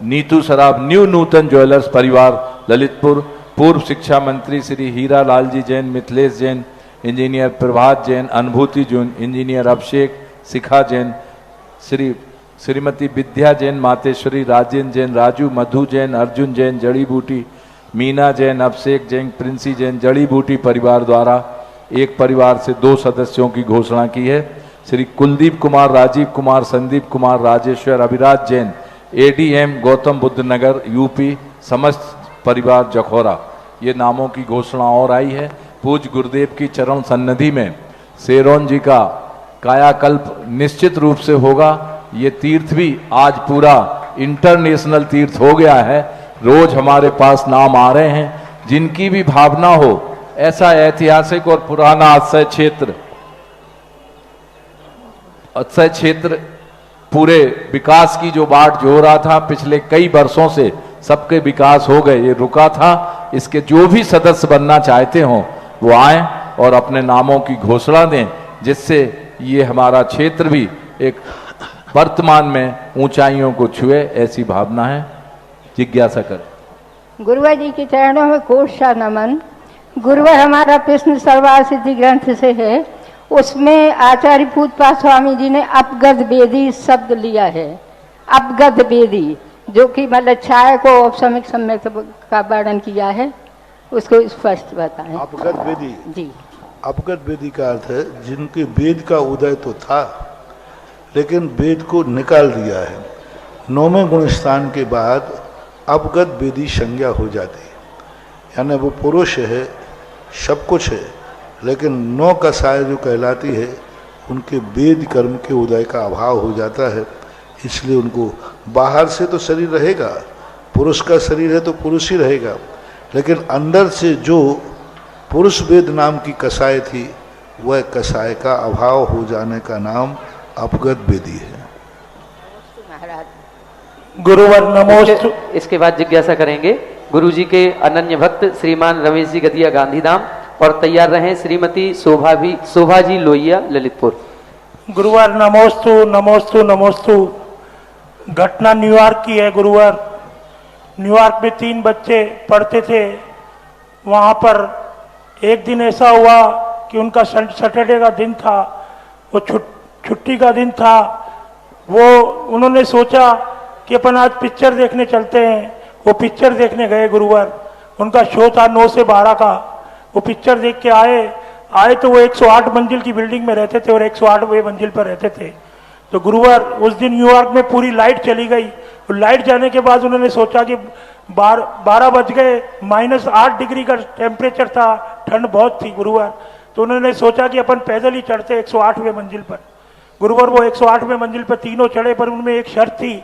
J: नीतू सराफ, न्यू नूतन ज्वेलर्स परिवार ललितपुर, पूर्व शिक्षा मंत्री श्री हीरा लाल जी जैन, मिथिलेश जैन, इंजीनियर प्रभात जैन, अनुभूति जैन, इंजीनियर अभिषेक, शिखा जैन, श्रीमती विद्या जैन, मातेश्वरी, राजेंद्र जैन, राजू, मधु जैन, अर्जुन जैन, जड़ी बूटी, मीना जैन, अभिषेक जैन, प्रिंसी जैन, जड़ी बूटी परिवार द्वारा एक परिवार से 2 सदस्यों की घोषणा की है। श्री कुलदीप कुमार, राजीव कुमार, संदीप कुमार, राजेश्वर, अभिराज जैन, एडीएम गौतम बुद्ध नगर यूपी, समस्त परिवार जखौरा, ये नामों की घोषणा और आई है। पूज्य गुरुदेव की चरण सन्निधि में शेरोन जी का कायाकल्प निश्चित रूप से होगा। ये तीर्थ भी आज पूरा इंटरनेशनल तीर्थ हो गया है। रोज हमारे पास नाम आ रहे हैं। जिनकी भी भावना हो ऐसा ऐतिहासिक और पुराना अक्षय क्षेत्र पूरे विकास की जो बाट जो हो रहा था पिछले कई वर्षों से, सबके विकास हो गए, ये रुका था। इसके जो भी सदस्य बनना चाहते हो वो आए और अपने नामों की घोषणा दें, जिससे ये हमारा क्षेत्र भी एक वर्तमान में ऊंचाइयों को छुए, ऐसी भावना है। जिज्ञासा कर।
P: गुरुवर जी के चरणों में कोट सा नमन। गुरुवर हमारा प्रश्न सर्वार सिद्धि ग्रंथ से है, उसमें आचार्य पूतपाद स्वामी जी ने अपगत वेदी शब्द लिया है। अपगत वेदी जो कि मतलब छाया को औपसमिक सम्यक का वर्णन किया है, उसको स्पष्ट बताएं।
C: अपगत वेदी
P: जी,
C: अपगत वेदी का अर्थ है जिनके वेद का उदय तो था लेकिन वेद को निकाल दिया है। 9वें गुण स्थान के बाद अपगत वेदी संज्ञा हो जाती है, यानी वो पुरुष है, सब कुछ है, लेकिन 9 कसाय जो कहलाती है उनके वेद कर्म के उदय का अभाव हो जाता है। इसलिए उनको बाहर से तो शरीर रहेगा, पुरुष का शरीर है तो पुरुष ही रहेगा, लेकिन अंदर से जो पुरुष वेद नाम की कसाय थी वह कसाय का अभाव हो जाने का नाम अपगत वेदी है।
B: गुरुवर नमोस्तु। इसके बाद जिज्ञासा करेंगे गुरुजी के अनन्य भक्त श्रीमान रमेश जी गदिया गांधीधाम, और तैयार रहें श्रीमती शोभा जी लोहिया ललितपुर।
Q: गुरुवर नमोस्तु नमोस्तु नमोस्तु। घटना न्यूयॉर्क की है गुरुवर। न्यूयॉर्क में 3 बच्चे पढ़ते थे, वहाँ पर एक दिन ऐसा हुआ कि उनका सैटरडे का दिन था, वो छुट्टी का दिन था। वो उन्होंने सोचा कि अपन आज पिक्चर देखने चलते हैं। वो पिक्चर देखने गए गुरुवार, उनका शो था 9 से 12 का। वो पिक्चर देख के आए तो वो 108 मंजिल की बिल्डिंग में रहते थे और 108वें मंजिल पर रहते थे। तो गुरुवार उस दिन न्यूयॉर्क में पूरी लाइट चली गई। लाइट जाने के बाद उन्होंने सोचा कि 12 बज गए, -8 डिग्री का टेम्परेचर था, ठंड बहुत थी गुरुवार। तो उन्होंने सोचा कि अपन पैदल ही चढ़ते 108वें मंजिल पर। गुरुवार वो 108वें मंजिल पर तीनों चढ़े, पर उनमें एक शर्त थी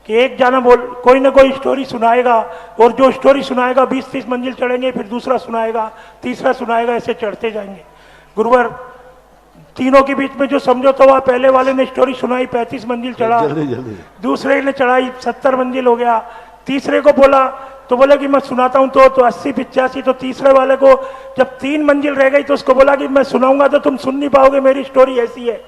Q: कि एक जाना कोई ना कोई स्टोरी सुनाएगा, और जो स्टोरी सुनाएगा 20-30 मंजिल चढ़ेंगे, फिर दूसरा सुनाएगा, तीसरा सुनाएगा, ऐसे चढ़ते जाएंगे। गुरुवार तीनों के बीच में जो समझौता हुआ, पहले वाले ने स्टोरी सुनाई, 35 मंजिल चढ़ा, दूसरे ने चढ़ाई 70 मंजिल हो गया। तीसरे को बोला तो बोला कि मैं सुनाता हूं तो 80-85। तो तीसरे वाले को जब 3 मंजिल रह गई तो उसको बोला कि मैं सुनाऊंगा तो तुम सुन नहीं पाओगे, मेरी स्टोरी ऐसी है।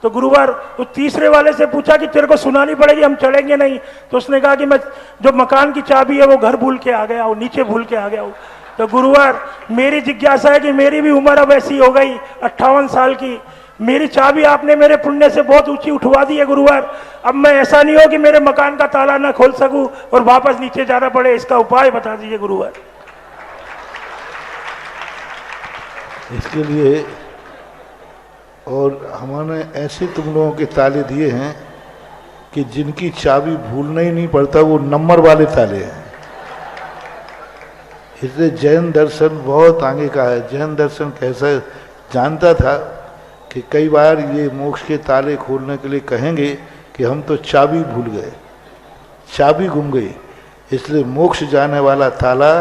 Q: तो गुरुवार उस तीसरे वाले से पूछा कि तेरे को सुनानी पड़ेगी, हम चढ़ेंगे नहीं। तो उसने कहा कि मैं जो मकान की चाबी है वो घर भूल के आ गया हूँ, नीचे भूल के आ गया हूँ। तो गुरुवार मेरी जिज्ञासा है कि मेरी भी उम्र अब ऐसी हो गई 58 साल की, मेरी चाबी आपने मेरे पुण्य से बहुत ऊंची उठवा दी है गुरुवार। अब मैं ऐसा नहीं हो कि मेरे मकान का ताला ना खोल सकूं और वापस नीचे जाना पड़े, इसका उपाय बता दीजिए गुरुवार।
C: इसके लिए और हमने ऐसे तुम लोगों के ताले दिए हैं कि जिनकी चाबी भूलना ही नहीं पड़ता, वो नंबर वाले ताले हैं। इसलिए जैन दर्शन बहुत आगे का है। जैन दर्शन कैसा जानता था कि कई बार ये मोक्ष के ताले खोलने के लिए कहेंगे कि हम तो चाबी भूल गए, चाबी गुम गई। इसलिए मोक्ष जाने वाला ताला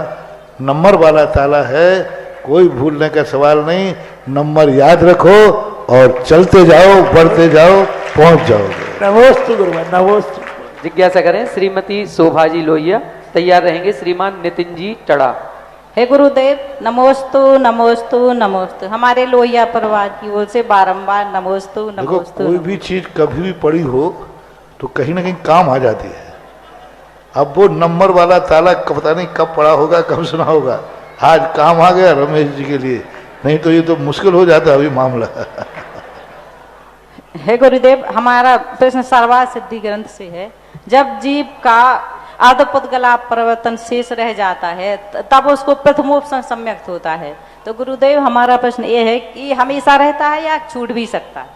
C: नंबर वाला ताला है, कोई भूलने का सवाल नहीं। नंबर याद रखो और चलते जाओ, बढ़ते जाओ, पहुंच जाओगे।
Q: नमोस्तु गुरुवार, नमोस्तु।
B: जिज्ञासा करें श्रीमती शोभाजी लोहिया। तैयार रहेंगे श्रीमान नितिन जी टड़ा।
R: हे गुरुदेव, नमोस्तु नमोस्तु नमोस्तु। हमारे लोहिया परिवार की ओर से बारंबार नमोस्तु नमोस्तु।
C: कोई भी चीज कभी भी पड़ी हो तो कहीं ना कहीं काम आ जाती है। अब वो नंबर वाला ताला पता नहीं कब पड़ा होगा, कब सुना होगा, आज काम आ गया रमेश जी के लिए, नहीं तो ये तो मुश्किल हो जाता अभी मामला।
R: हे गुरुदेव, हमारा प्रश्न सर्वार्थ सिद्धि ग्रंथ से है। जब जीव का आदपुद्गला परिवर्तन शेष रह जाता है तब उसको प्रथमोपसम सम्यक होता है। तो गुरुदेव, हमारा प्रश्न ये है कि हमेशा रहता है या छूट भी सकता है?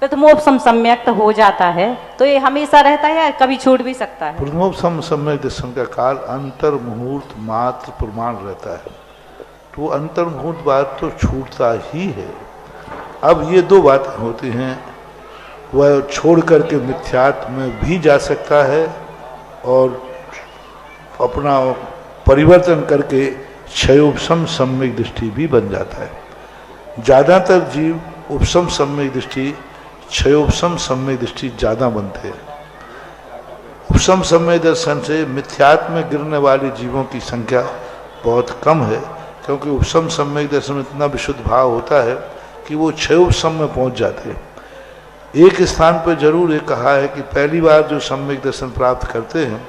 R: प्रथमोपसम सम्यक हो जाता है तो ये हमेशा रहता है या कभी छूट भी सकता है?
C: प्रथमोपसम सम्यक दर्शन का काल अंतर मुहूर्त मात्र प्रमाण रहता है, तो अंतर मुहूर्त बात तो छूटता ही है। अब ये दो बातें होती हैं, वह छोड़ करके मिथ्यात्व में भी जा सकता है और अपना परिवर्तन करके क्षयोपशम सम्यक दृष्टि भी बन जाता है। ज़्यादातर जीव उपशम सम्यक दृष्टि, क्षयोपशम सम्यक दृष्टि ज़्यादा बनते हैं। उपशम सम्यक दर्शन से मिथ्यात्व में गिरने वाले जीवों की संख्या बहुत कम है, क्योंकि उपशम सम्यक दर्शन में इतना विशुद्ध भाव होता है कि वो क्षयोपशम में पहुंच जाते हैं। एक स्थान पर जरूर ये कहा है कि पहली बार जो सम्यक दर्शन प्राप्त करते हैं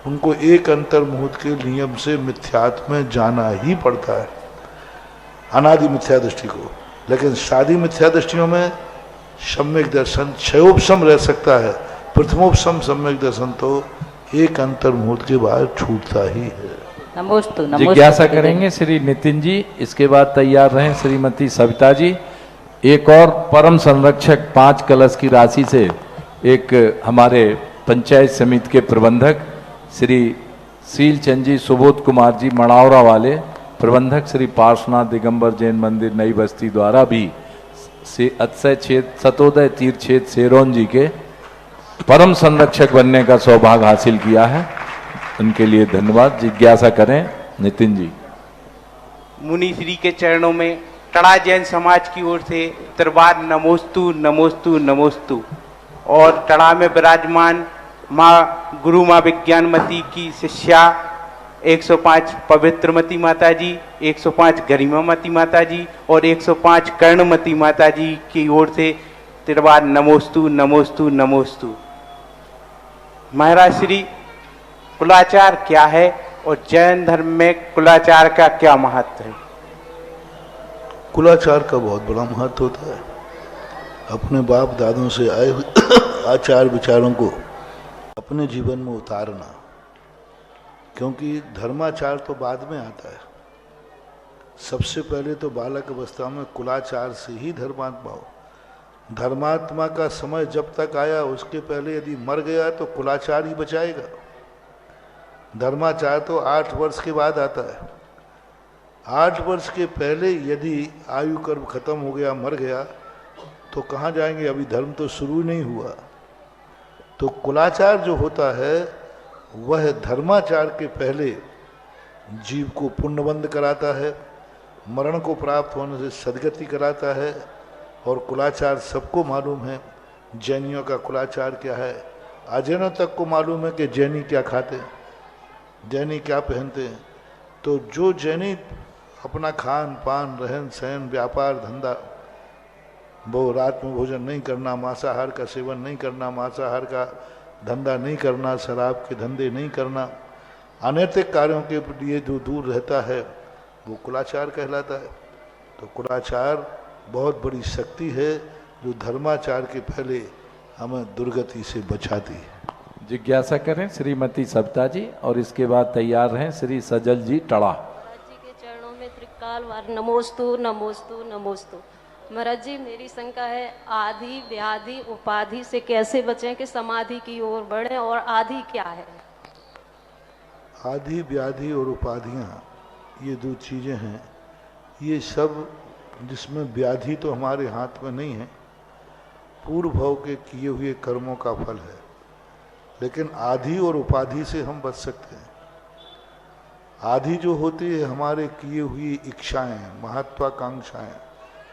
C: उनको एक अंतर मुहूर्त के नियम से मिथ्यात्व में जाना ही पड़ता है, अनादि मिथ्या दृष्टि को। लेकिन शादी मिथ्या दृष्टियों में सम्यक दर्शन क्षयोपशम रह सकता है, प्रथमोपशम सम्यक दर्शन तो एक अंतर मुहूर्त के बाद छूटता ही है।
R: नमोस्तु।
J: जिज्ञासा करेंगे श्री नितिन जी, इसके बाद तैयार रहें श्रीमती सविता जी। एक और परम संरक्षक 5 कलश की राशि से एक हमारे पंचायत समिति के प्रबंधक श्री सीलचंद जी, सुबोध कुमार जी मड़ावरा वाले, प्रबंधक श्री पार्श्वनाथ दिगंबर जैन मंदिर नई बस्ती द्वारा भी अक्षय सतोदय तीर्थ क्षेत्र सेरोन जी के परम संरक्षक बनने का सौभाग्य हासिल किया है, उनके लिए धन्यवाद। जिज्ञासा करें नितिन जी।
S: मुनि श्री के चरणों में टड़ा जैन समाज की ओर से दरबार नमोस्तु नमोस्तु नमोस्तु। और टड़ा में विराजमान माँ गुरु माँ विज्ञानमती की शिष्या 105 पवित्रमती माता जी, 105 गरिमामती माता जी और 105 कर्णमती माता जी की ओर से दरबार नमोस्तु नमोस्तु नमोस्तु। महाराज श्री, कुलाचार क्या है और जैन धर्म में कुलाचार का क्या महत्व है?
C: कुलाचार का बहुत बड़ा महत्व होता है। अपने बाप दादों से आए हुए आचार विचारों को अपने जीवन में उतारना, क्योंकि धर्माचार तो बाद में आता है। सबसे पहले तो बालक अवस्था में कुलाचार से ही धर्मात्मा हो। धर्मात्मा का समय जब तक आया उसके पहले यदि मर गया तो कुलाचार ही बचाएगा। धर्माचार तो 8 वर्ष के बाद आता है। 8 वर्ष के पहले यदि आयु कर्म खत्म हो गया, मर गया, तो कहाँ जाएंगे? अभी धर्म तो शुरू नहीं हुआ। तो कुलाचार जो होता है वह धर्माचार के पहले जीव को पुण्यबंध कराता है, मरण को प्राप्त होने से सदगति कराता है। और कुलाचार सबको मालूम है। जैनियों का कुलाचार क्या है, अजैनों तक को मालूम है कि जैनी क्या खाते हैं, जैनी क्या पहनते हैं। तो जो जैनी अपना खान पान, रहन सहन, व्यापार धंधा, वो रात में भोजन नहीं करना, मांसाहार का सेवन नहीं करना, मांसाहार का धंधा नहीं करना, शराब के धंधे नहीं करना, अनैतिक कार्यों के लिए जो दूर रहता है वो कुलाचार कहलाता है। तो कुलाचार बहुत बड़ी शक्ति है जो धर्माचार के पहले हमें दुर्गति से बचाती है।
J: जिज्ञासा करें श्रीमती सविता जी, और इसके बाद तैयार रहें श्री सजल जी टड़ा।
N: महाराज जी के चरणों में त्रिकाल वार नमोस्तु नमोस्तु नमोस्तु। महाराज जी, मेरी शंका है, आदि व्याधि उपाधि से कैसे बचें कि समाधि की ओर बढ़े, और आदि क्या है?
C: आदि व्याधि और उपाधियाँ ये 2 चीज़ें हैं। ये सब जिसमें व्याधि तो हमारे हाथ में नहीं है, पूर्व भाव के किए हुए कर्मों का फल है। लेकिन आदि और उपाधि से हम बच सकते हैं। आदि जो होती है हमारे किए हुई इच्छाएं, महत्वाकांक्षाएं,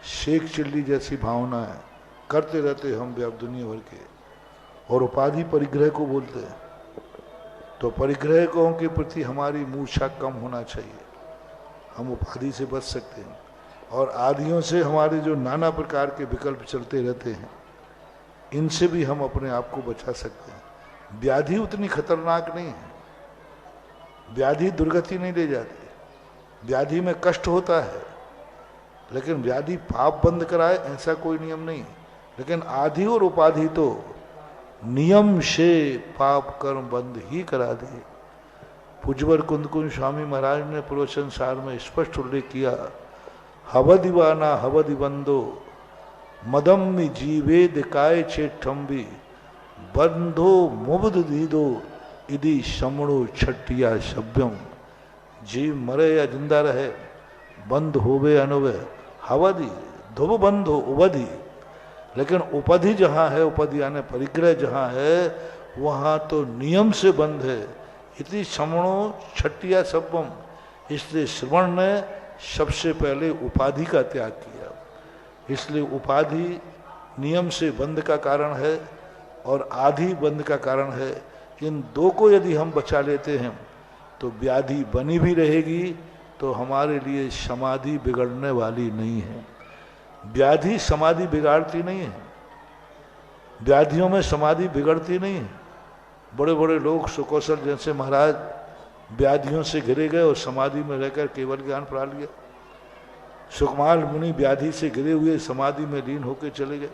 C: शेख चिल्ली जैसी भावनाएं करते रहते हम व्याप दुनिया भर के। और उपाधि परिग्रह को बोलते हैं। तो परिग्रहों के प्रति हमारी मूर्छा कम होना चाहिए, हम उपाधि से बच सकते हैं। और आदियों से हमारे जो नाना प्रकार के विकल्प चलते रहते हैं, इनसे भी हम अपने आप को बचा सकते हैं। व्याधि उतनी खतरनाक नहीं है, व्याधि दुर्गति नहीं ले जाती। व्याधि में कष्ट होता है, लेकिन व्याधि पाप बंद कराए ऐसा कोई नियम नहीं। लेकिन आदि और उपाधि तो नियम से पाप कर्म बंद ही करा दिए। पूज्यवर कुंदकुंज स्वामी महाराज ने प्रवचन सार में स्पष्ट उल्लेख किया, हवदिवाना हवदिबंदो मदम जीवेद काय चेठम्बी बंधो मुब्ध दीदो इदी शमणो छटिया शब्यम। जीव मरे या जिंदा रहे, बंध होवे अनवे, हवदि धुब बंधो उबधि। लेकिन उपधि जहाँ है, उपधि यानी परिग्रह जहाँ है, वहाँ तो नियम से बंध है। इति शमणो छटिया शब्दम। इसलिए श्रवण ने सबसे पहले उपाधि का त्याग किया। इसलिए उपाधि नियम से बंध का कारण है और आदि बंध का कारण है। इन 2 को यदि हम बचा लेते हैं तो व्याधि बनी भी रहेगी, तो हमारे लिए समाधि बिगड़ने वाली नहीं है। व्याधि समाधि बिगाड़ती नहीं है, व्याधियों में समाधि बिगड़ती नहीं है। बड़े बड़े लोग सुकौशल जैसे महाराज व्याधियों से घिरे गए और समाधि में रहकर केवल ज्ञान पा लिया। सुकुमार मुनि व्याधि से घिरे हुए समाधि में लीन होकर चले गए।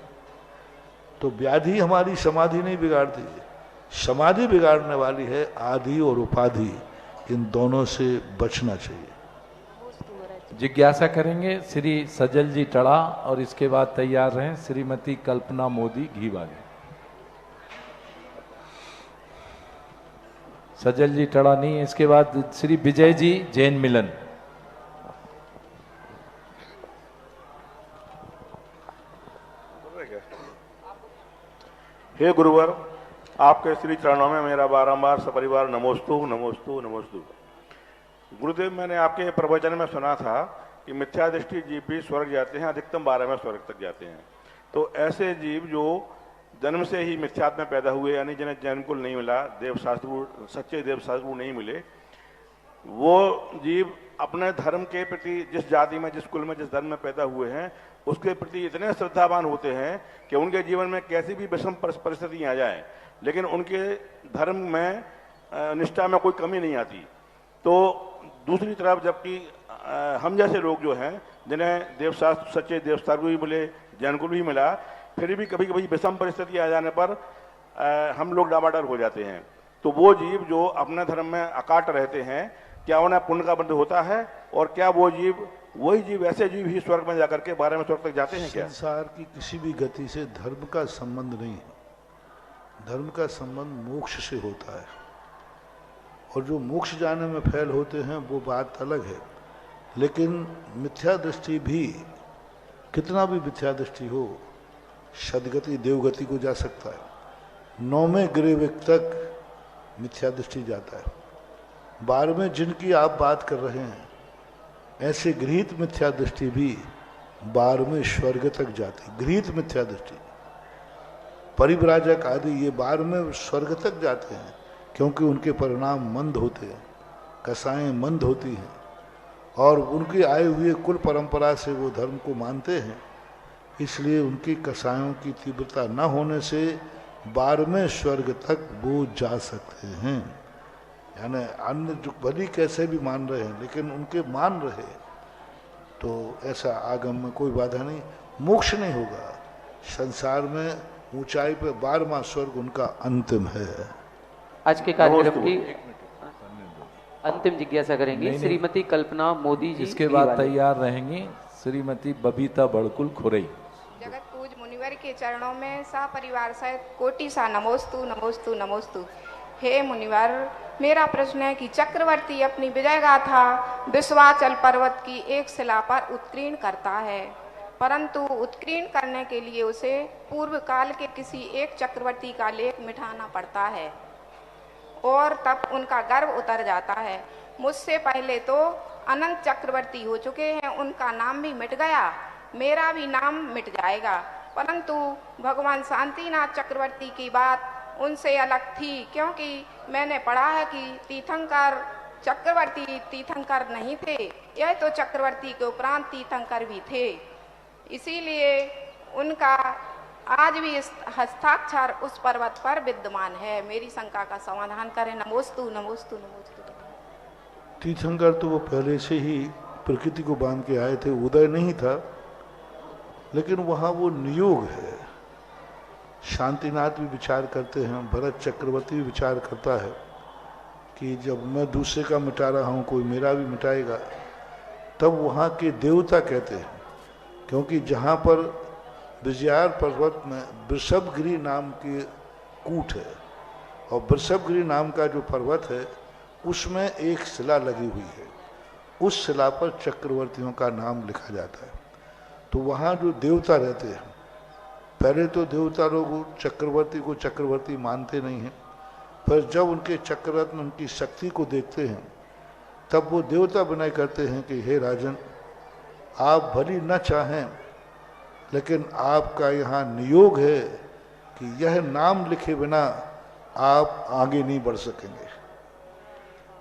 C: तो व्याधि हमारी समाधि नहीं बिगाड़ती है, समाधि बिगाड़ने वाली है आदि और उपाधि। इन दोनों से बचना चाहिए।
J: जिज्ञासा करेंगे श्री सजल जी टड़ा, और इसके बाद तैयार रहें श्रीमती कल्पना मोदी घीवाली। सजल जी टड़ा नहीं है, इसके बाद श्री विजय जी जैन मिलन।
T: हे गुरुवर, आपके श्री चरणों में मेरा बारंबार सपरिवार नमोस्तु नमोस्तु नमोस्तु। गुरुदेव, मैंने आपके प्रवचन में सुना था कि मिथ्या दृष्टि जीव भी स्वर्ग जाते हैं, अधिकतम 12वें स्वर्ग तक जाते हैं। तो ऐसे जीव जो जन्म से ही मिथ्यात्व में पैदा हुए, यानी जिन्हें जन्म कुल नहीं मिला, देवशास्त्र सच्चे देवशास्त्र नहीं मिले, वो जीव अपने धर्म के प्रति, जिस जाति में, जिस कुल में, जिस धर्म में पैदा हुए हैं, उसके प्रति इतने श्रद्धावान होते हैं कि उनके जीवन में कैसी भी विषम परिस्थितियाँ आ जाए, लेकिन उनके धर्म में निष्ठा में कोई कमी नहीं आती। तो दूसरी तरफ जबकि हम जैसे लोग जो हैं जिन्हें देवशास्त्र सच्चे देवशास्त्र भी मिले, जैन गुरु भी मिला, फिर भी कभी कभी विषम परिस्थिति आ जाने पर हम लोग डामाडोल हो जाते हैं। तो वो जीव जो अपने धर्म में अकाट रहते हैं, क्या उन्हें पुण्य का बंध होता है? और क्या वो जीव, वही जीव, ऐसे जीव ही स्वर्ग में जाकर के 12वें स्वर्ग तक जाते हैं क्या?
C: संसार की किसी भी गति से धर्म का संबंध नहीं है। धर्म का संबंध मोक्ष से होता है, और जो मोक्ष जाने में फैल होते हैं वो बात अलग है। लेकिन मिथ्या दृष्टि भी, कितना भी मिथ्या दृष्टि हो, सदगति देवगति को जा सकता है। 9वें गिरेविक तक मिथ्या दृष्टि जाता है। 12वें जिनकी आप बात कर रहे हैं, ऐसे गृहीत मिथ्या दृष्टि भी 12वें स्वर्ग तक जाती। गृहीत मिथ्या दृष्टि, परिव्राजक आदि ये 12वें स्वर्ग तक जाते हैं, क्योंकि उनके परिणाम मंद होते हैं, कसाएं मंद होती हैं, और उनकी आए हुए कुल परंपरा से वो धर्म को मानते हैं। इसलिए उनकी कसायों की तीव्रता न होने से 12वें स्वर्ग तक वो जा सकते हैं। यानी अन्य जो भली कैसे भी मान रहे हैं, लेकिन उनके मान रहे तो ऐसा आगम में कोई बाधा नहीं। मोक्ष नहीं होगा संसार में, ऊंचाई पे 12वां स्वर्ग उनका अंतिम है।
B: आज के कार्यक्रम की अंतिम जिज्ञासा करेंगे श्रीमती कल्पना मोदी जी।
J: इसके बाद तैयार रहेंगी श्रीमती बबीता बड़कुल खुरई।
U: जगत पूज मुनिवर के चरणों में सपरिवार सहित कोटि सा नमोस्तु नमोस्तु नमोस्तु। हे मुनिवर, मेरा प्रश्न है कि चक्रवर्ती अपनी विजय गाथा विश्वाचल पर्वत की एक शिला पर उत्कीर्ण करता है, परंतु उत्कीर्ण करने के लिए उसे पूर्व काल के किसी एक चक्रवर्ती का लेख मिटाना पड़ता है, और तब उनका गर्व उतर जाता है। मुझसे पहले तो अनंत चक्रवर्ती हो चुके हैं, उनका नाम भी मिट गया, मेरा भी नाम मिट जाएगा। परंतु भगवान शांतिनाथ चक्रवर्ती की बात उनसे अलग थी, क्योंकि मैंने पढ़ा है कि तीर्थंकर चक्रवर्ती तीर्थंकर नहीं थे, यह तो चक्रवर्ती के उपरांत तीर्थंकर भी थे। इसीलिए उनका आज भी हस्ताक्षर उस पर्वत पर विद्यमान है। मेरी शंका का समाधान करें। नमोस्तु नमोस्तु नमोस्तु।
C: तीर्थंकर तो वो पहले से ही प्रकृति को बांध के आए थे, उदय नहीं था, लेकिन वहाँ वो नियोग है। शांतिनाथ भी विचार करते हैं, भरत चक्रवर्ती भी विचार करता है कि जब मैं दूसरे का मिटा रहा हूँ, कोई मेरा भी मिटाएगा। तब वहाँ के देवता कहते हैं, क्योंकि जहाँ पर विजयार पर्वत में वृषभगिरी नाम की कूट है, और वृषभगिरी नाम का जो पर्वत है उसमें एक शिला लगी हुई है, उस शिला पर चक्रवर्तियों का नाम लिखा जाता है। तो वहाँ जो देवता रहते हैं, पहले तो देवता लोग चक्रवर्ती को चक्रवर्ती मानते नहीं हैं, पर जब उनके चक्ररत्न उनकी शक्ति को देखते हैं, तब वो देवता विनय करते हैं कि हे राजन, आप भली न चाहें, लेकिन आपका यहाँ नियोग है कि यह नाम लिखे बिना आप आगे नहीं बढ़ सकेंगे,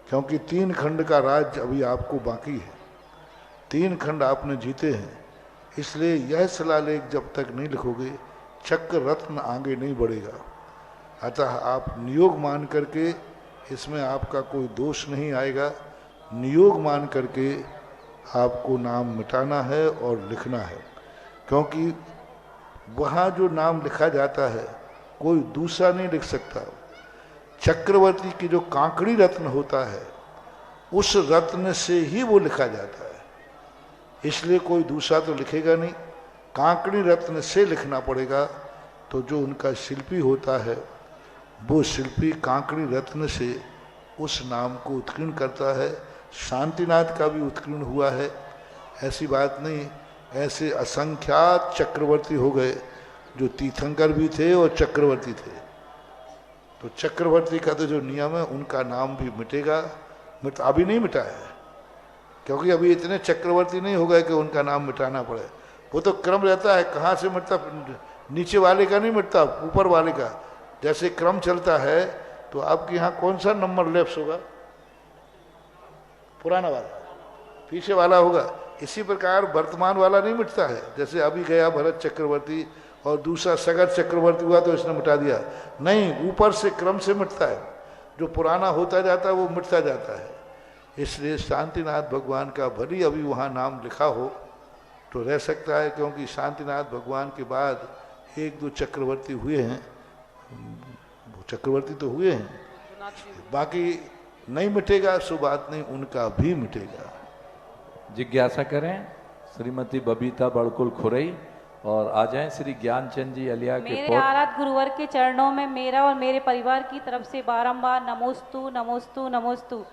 C: क्योंकि 3 खंड का राज्य अभी आपको बाकी है, 3 खंड आपने जीते हैं। इसलिए यह शिलालेख जब तक नहीं लिखोगे, चक्र रत्न आगे नहीं बढ़ेगा। अतः आप नियोग मान करके, इसमें आपका कोई दोष नहीं आएगा, नियोग मान करके आपको नाम मिटाना है और लिखना है, क्योंकि वहाँ जो नाम लिखा जाता है कोई दूसरा नहीं लिख सकता। चक्रवर्ती की जो कांकड़ी रत्न होता है, उस रत्न से ही वो लिखा जाता है, इसलिए कोई दूसरा तो लिखेगा नहीं, कांकड़ी रत्न से लिखना पड़ेगा। तो जो उनका शिल्पी होता है, वो शिल्पी कांकड़ी रत्न से उस नाम को उत्कीर्ण करता है। शांतिनाथ का भी उत्कीर्ण हुआ है, ऐसी बात नहीं। ऐसे असंख्यात चक्रवर्ती हो गए जो तीर्थंकर भी थे और चक्रवर्ती थे। तो चक्रवर्ती का तो जो नियम है, उनका नाम भी मिटेगा। अभी नहीं मिटा है, क्योंकि अभी इतने चक्रवर्ती नहीं हो गए कि उनका नाम मिटाना पड़े। वो तो क्रम रहता है, कहाँ से मिटता, नीचे वाले का नहीं मिटता, ऊपर वाले का। जैसे क्रम चलता है, तो आपके यहाँ कौन सा नंबर लेफ्ट होगा? पुराना वाला, पीछे वाला होगा। इसी प्रकार वर्तमान वाला नहीं मिटता है। जैसे अभी गया भरत चक्रवर्ती और दूसरा सगत चक्रवर्ती हुआ तो इसने मिटा दिया, नहीं, ऊपर से क्रम से मिटता है। जो पुराना होता जाता है वो मिटता जाता है। इसलिए शांतिनाथ भगवान का भली अभी वहाँ नाम लिखा हो, तो रह सकता है, क्योंकि शांतिनाथ भगवान के बाद एक दो चक्रवर्ती हुए हैं, वो चक्रवर्ती तो हुए हैं, बाकी नहीं मिटेगा सो बात नहीं, उनका भी मिटेगा।
J: जिज्ञासा करें श्रीमती बबीता बड़कुल खुरई और आ जाएं श्री ज्ञानचंद जी अलिया के
R: मेरे आराध गुरुवर के चरणों में मेरा और मेरे परिवार की तरफ से बारंबार नमोस्तु नमोस्तु नमोस्तु।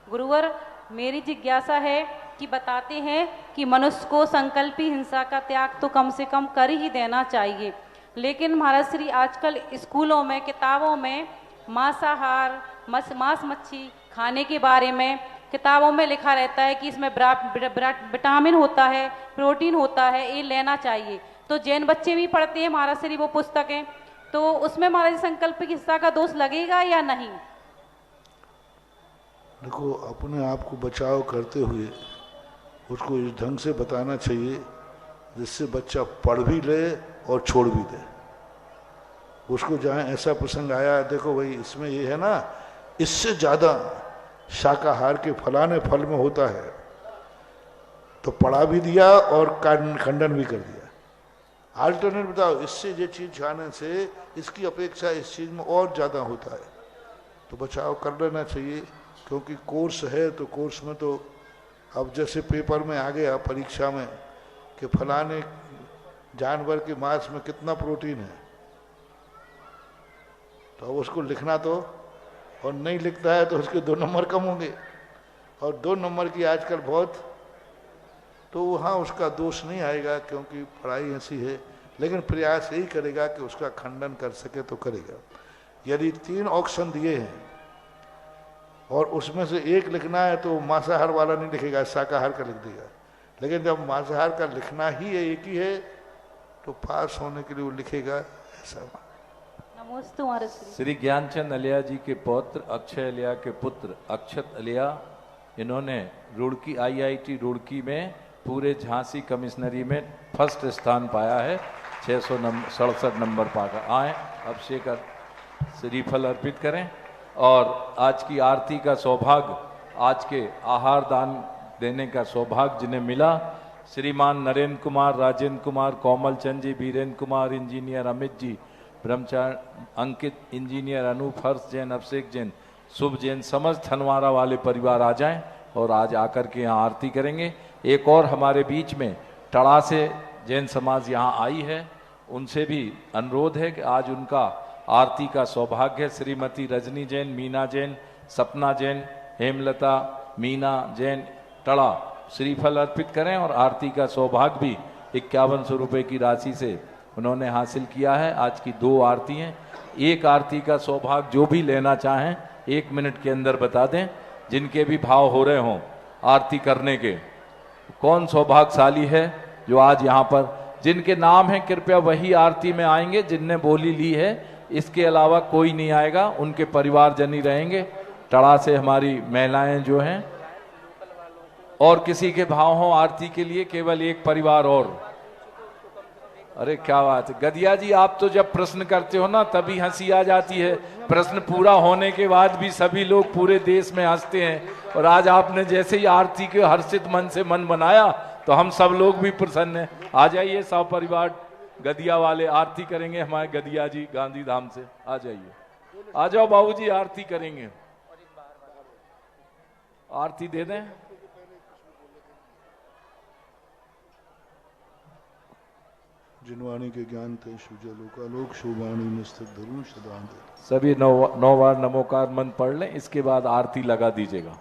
R: गुरुवर, मेरी जिज्ञासा है कि बताते हैं कि मनुष्य को संकल्पी हिंसा का त्याग तो कम से कम कर ही देना चाहिए, लेकिन महाराज श्री आजकल स्कूलों में किताबों में मांसाहार मांस मच्छी खाने के बारे में किताबों में लिखा रहता है कि इसमें विटामिन होता है, प्रोटीन होता है, ये लेना चाहिए। तो जैन बच्चे भी पढ़ते हैं महाराज श्री वो पुस्तकें, तो उसमें महाराज संकल्प की हिस्सा का दोष लगेगा या नहीं?
C: देखो, अपने आप को बचाव करते हुए उसको इस ढंग से बताना चाहिए जिससे बच्चा पढ़ भी ले और छोड़ भी दे। उसको जहाँ ऐसा प्रसंग आया, देखो भाई इसमें ये है ना, इससे ज़्यादा शाकाहार के फलाने फल में होता है, तो पढ़ा भी दिया और खंडन भी कर दिया। अल्टरनेट बताओ, इससे ये चीज़ खाने से इसकी अपेक्षा इस चीज़ में और ज़्यादा होता है, तो बचाव कर लेना चाहिए। क्योंकि कोर्स है तो कोर्स में तो अब जैसे पेपर में आ गया परीक्षा में कि फलाने जानवर के मांस में कितना प्रोटीन है, तो अब उसको लिखना तो, और नहीं लिखता है तो उसके 2 नंबर कम होंगे, और 2 नंबर की आजकल बहुत, तो वहाँ उसका दोष नहीं आएगा क्योंकि पढ़ाई ऐसी है। लेकिन प्रयास यही करेगा कि उसका खंडन कर सके तो करेगा। यदि 3 ऑप्शन दिए हैं और उसमें से एक लिखना है तो मांसाहार वाला नहीं लिखेगा, शाकाहार का लिख देगा। लेकिन जब मांसाहार का लिखना ही है, एक ही है, तो पास होने के लिए वो लिखेगा ऐसा।
J: श्री ज्ञानचंद अलिया जी के पौत्र अक्षय अलिया के पुत्र अक्षत अलिया, इन्होंने रुड़की IIT रुड़की में पूरे झांसी कमिश्नरी में फर्स्ट स्थान पाया है, 667 नंबर पाकर आए। अभिषेक श्रीफल अर्पित करें और आज की आरती का सौभाग्य, आज के आहार दान देने का सौभाग्य जिन्हें मिला, श्रीमान नरेंद्र कुमार, राजेंद्र कुमार, कोमल चंद जी, बीरेंद्र कुमार, इंजीनियर अमित जी, ब्रह्मचारी अंकित, इंजीनियर अनूप, हर्ष जैन, अभिषेक जैन, शुभ जैन, समस्त हनवारा वाले परिवार आ जाएं और आज आकर के यहाँ आरती करेंगे। एक और हमारे बीच में टड़ा से जैन समाज यहाँ आई है, उनसे भी अनुरोध है कि आज उनका आरती का सौभाग्य है। श्रीमती रजनी जैन, मीना जैन, सपना जैन, हेमलता, मीना जैन टड़ा श्रीफल अर्पित करें और आरती का सौभाग्य भी 5100 रुपये की राशि से उन्होंने हासिल किया है। आज की 2 आरती हैं, एक आरती का सौभाग्य जो भी लेना चाहें 1 मिनट के अंदर बता दें, जिनके भी भाव हो रहे हों आरती करने के। कौन सौभाग्यशाली है जो आज यहाँ पर, जिनके नाम है कृपया वही आरती में आएंगे जिनने बोली ली है, इसके अलावा कोई नहीं आएगा, उनके परिवारजन ही रहेंगे। टड़ा से हमारी महिलाएं जो हैं, और किसी के भाव हों आरती के लिए केवल एक परिवार और। अरे क्या बात है गदिया जी, आप तो जब प्रश्न करते हो ना तभी हंसी आ जाती है, प्रश्न पूरा होने के बाद भी सभी लोग पूरे देश में हंसते हैं। और आज आपने जैसे ही आरती के हर्षित मन से मन बनाया तो हम सब लोग भी प्रसन्न हैं। आ जाइए सब परिवार गदिया वाले आरती करेंगे, हमारे गदिया जी गांधी धाम से आ जाइए, आ जाओ बाबूजी आरती करेंगे, आरती दे दें।
C: जिनवाणी के ज्ञान ते शुजलोकालोक शोभाणी में स्थित धरुण सदांत।
J: सभी 9 बार नमोकार मंत्र पढ़ लें, इसके बाद आरती लगा दीजिएगा।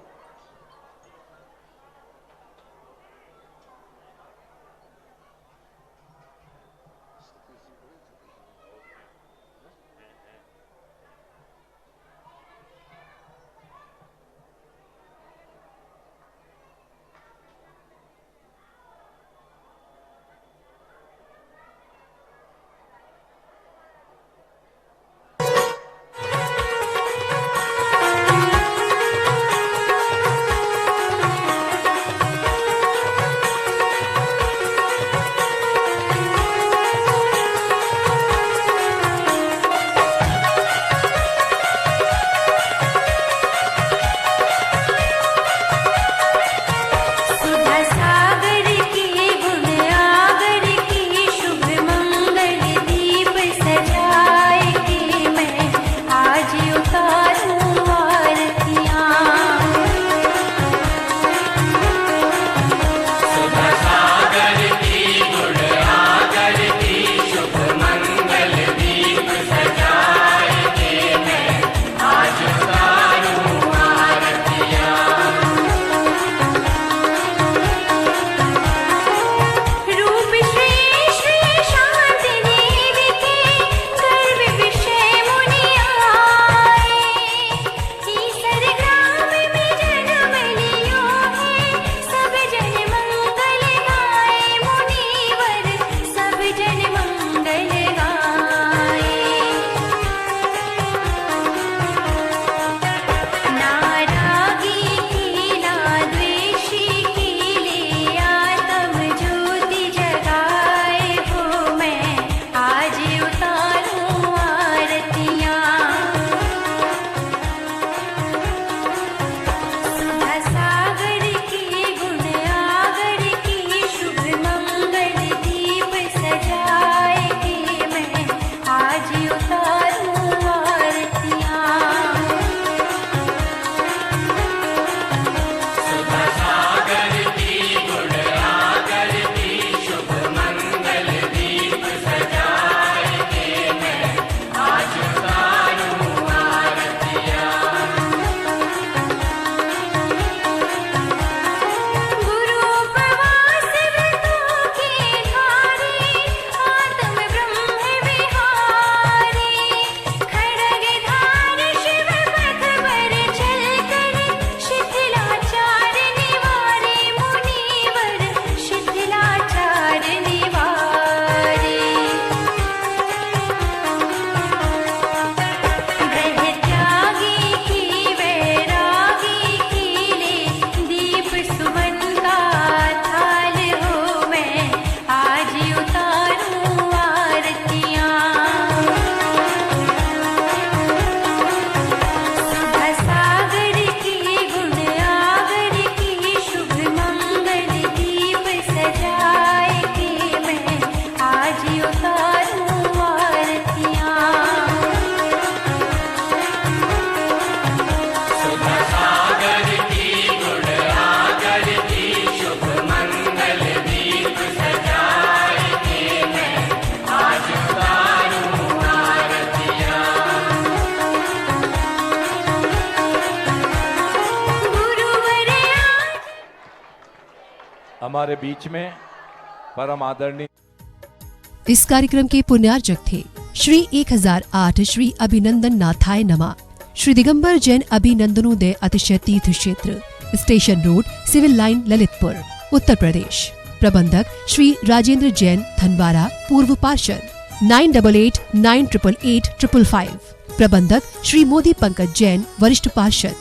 J: हमारे बीच में परम आदरणीय
A: इस कार्यक्रम के पुण्यार्चक थे श्री 1008 श्री अभिनंदन नाथाय नमा, Shri Digambar Jain अभिनंदनोदय Atishay Tirth Kshetra, station road, civil line, Lalitpur, Uttar Pradesh. प्रबंधक श्री राजेंद्र जैन धनवारा, पूर्व पार्षद 9889888555। प्रबंधक श्री मोदी पंकज जैन, वरिष्ठ पार्षद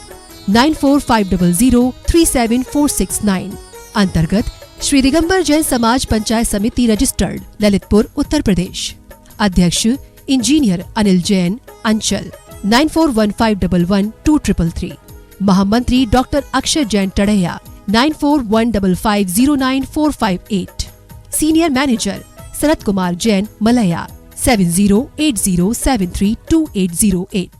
A: 9450037469। अंतर्गत श्री दिगंबर जैन समाज पंचायत समिति रजिस्टर्ड, ललितपुर, उत्तर प्रदेश। अध्यक्ष इंजीनियर अनिल जैन, अंचल 9415112333। महामंत्री doctor Akshay Jain Tadaiya 9415509458। Senior manager Sharad Kumar Jain, Malaya 7080732808।